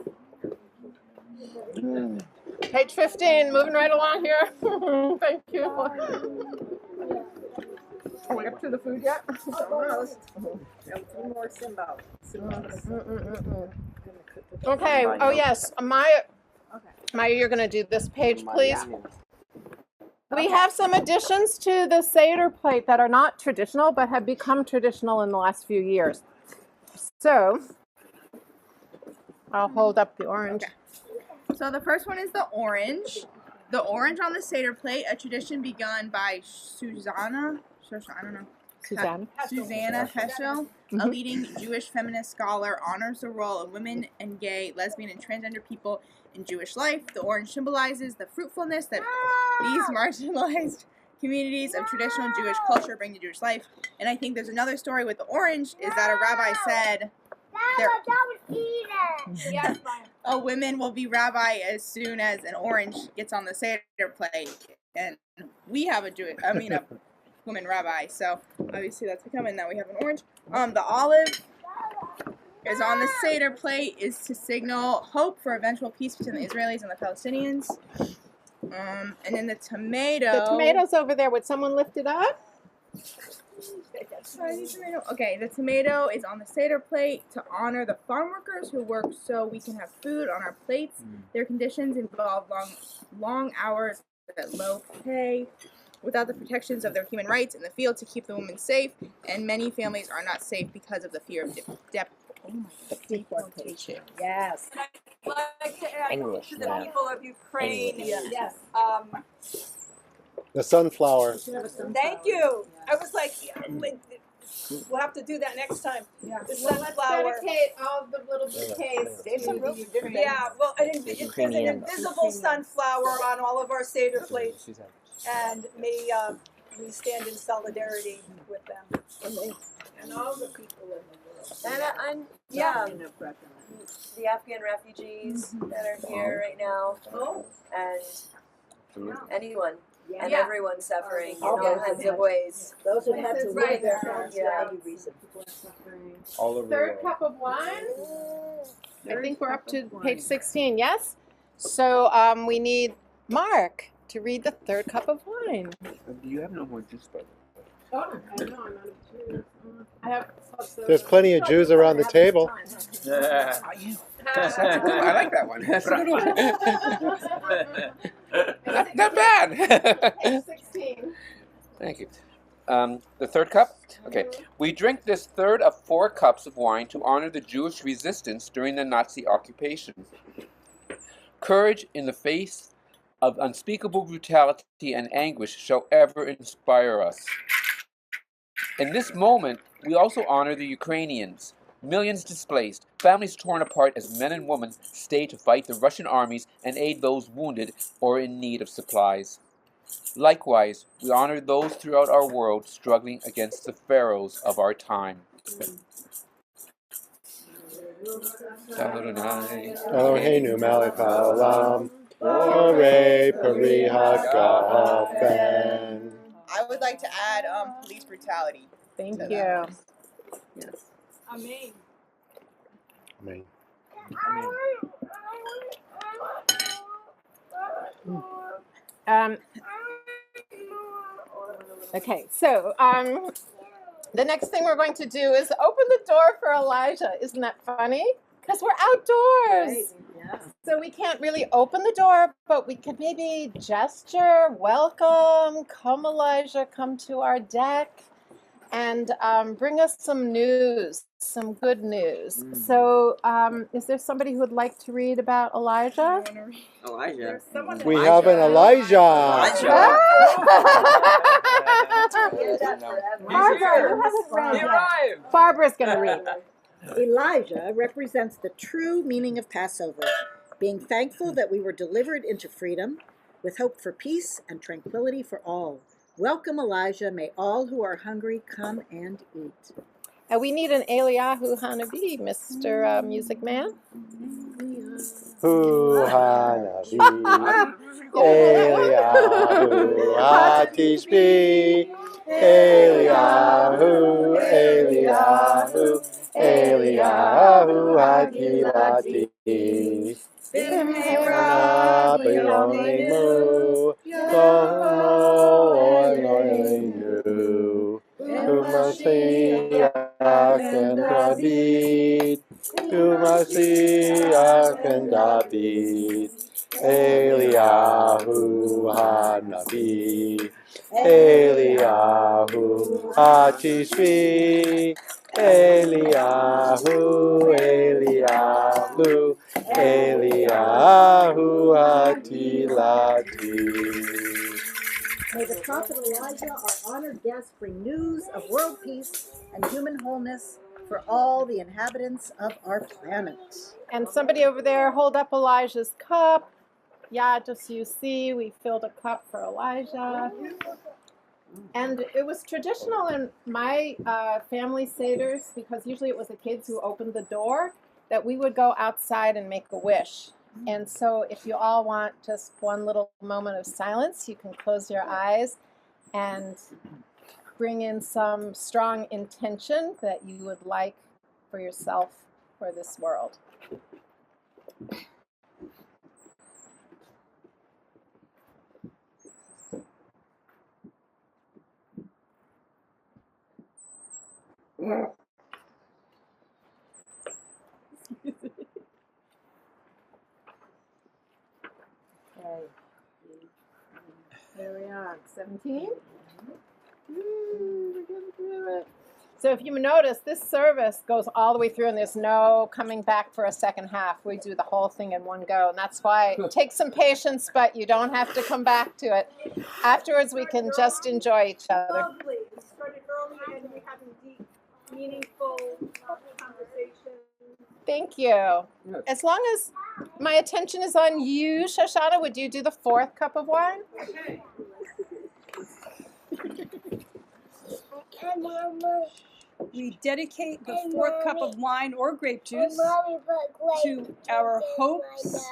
Page 15, moving right along here. Thank you. Are we up to the food yet? Almost. Three more symbols. Okay. Oh yes, Maya, you're going to do this page, please. We have some additions to the Seder plate that are not traditional, but have become traditional in the last few years. So, I'll hold up the orange. Okay. So the first one is the orange. The orange on the Seder plate, a tradition begun by Susanna Heschel, a leading Jewish feminist scholar, honors the role of women and gay, lesbian, and transgender people in Jewish life. The orange symbolizes the fruitfulness that these marginalized communities of traditional Jewish culture bring to Jewish life. And I think there's another story with the orange, is that a rabbi said a woman will be rabbi as soon as an orange gets on the Seder plate. And we have a woman rabbi, so obviously that's becoming that we have an orange. The olive is on the Seder plate is to signal hope for eventual peace between the Israelis and the Palestinians. And then the tomato. The tomato's over there. Would someone lift it up? Okay, the tomato is on the Seder plate to honor the farm workers who work so we can have food on our plates. Their conditions involve long hours at low pay, without the protections of their human rights in the field to keep the women safe, and many families are not safe because of the fear of deportation. Yes. I'd like to add English, to the yeah. people of Ukraine. Yes. The sunflower. Thank you. I was like, we'll have to do that next time. Yeah. The Well, let's sunflower. dedicate all the little bouquets to Yeah, well, there's an invisible sunflower on all of our Seder plates, and may we stand in solidarity with them. And all the people in the world. And the Afghan refugees that are here right now, and anyone and everyone suffering in all kinds of ways. Those who had to leave their homes for any reason. All over Third cup of wine. I think we're up to page 16, yes? So we need Mark to read the third cup of wine. Do you have no more juice, by the way? Oh, I know, I'm out of juice. I have There's plenty of Jews around the table. Yeah. I like that one. That's a good one. Not bad. Page 16. Thank you. The third cup? Okay. We drink this third of 4 cups of wine to honor the Jewish resistance during the Nazi occupation. Courage in the face of unspeakable brutality and anguish shall ever inspire us. In this moment, we also honor the Ukrainians, millions displaced, families torn apart as men and women stay to fight the Russian armies and aid those wounded or in need of supplies. Likewise, we honor those throughout our world struggling against the pharaohs of our time. Eloheinu melech haolam, borei peri hagafen. I would like to add police brutality. Thank to you. that. Yes. Amen. Okay, so The next thing we're going to do is open the door for Elijah. Isn't that funny? Because we're outdoors. Yeah. So we can't really open the door, but we could maybe gesture, welcome, come Elijah, come to our deck, and bring us some news, some good news. So is there somebody who would like to read about Elijah? Elijah. We have an Elijah. Barbara's going to read. Elijah represents the true meaning of Passover, being thankful that we were delivered into freedom, with hope for peace and tranquility for all. Welcome, Elijah. May all who are hungry come and eat. And we need an Eliyahu Hanabi, Mr. Music Man. Hu Hanabi, Eliyahu Hatishbi, Eliyahu, Eliyahu, Eliyahu Hakilati. Bimera B'Yomenu, Tomo Mashiach and David, to Mashiach and David, Eliyahu Hanabi, Eliyahu Hatishbi, Eliyahu, Eliyahu, Eliyahu Hatilati. May the prophet Elijah, our honored guest, bring news of world peace and human wholeness for all the inhabitants of our planet. And somebody over there hold up Elijah's cup. Yeah, just so you see, we filled a cup for Elijah. And it was traditional in my family Seders, because usually it was the kids who opened the door, that we would go outside and make a wish. And so if you all want just one little moment of silence, you can close your eyes and bring in some strong intention that you would like for yourself, for this world. Okay. There we are, 17. We're going to do it. So if you notice, this service goes all the way through and there's no coming back for a second half. We do the whole thing in one go. And that's why it takes some patience, but you don't have to come back to it. Afterwards, we can just enjoy each other. Lovely. We started early and we're having deep, meaningful conversation. Thank you. As long as my attention is on you, Shoshana, would you do the 4th cup of wine? Okay. We dedicate the 4th cup of wine or grape juice to our hopes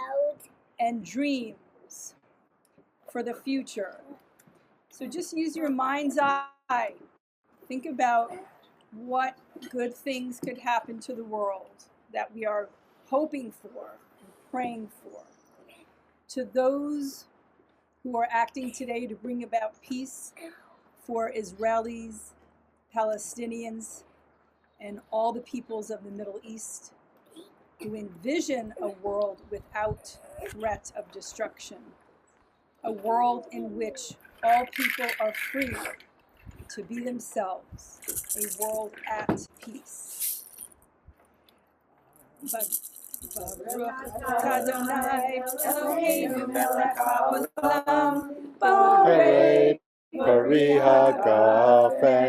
and dreams for the future. So just use your mind's eye. Think about what good things could happen to the world that we are hoping for, praying for. To those who are acting today to bring about peace for Israelis, Palestinians, and all the peoples of the Middle East who envision a world without threat of destruction, a world in which all people are free to be themselves, a world at peace. Baruch Adonai Eloheinu melech haolam, Hey, Pari Hagafen.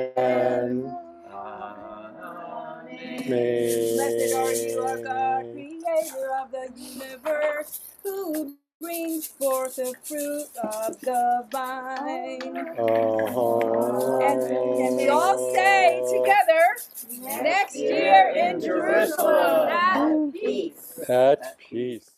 Blessed are you, our God, creator of the universe, who brings forth the fruit of the vine. And we all say together, next year in Jerusalem, at peace. At peace.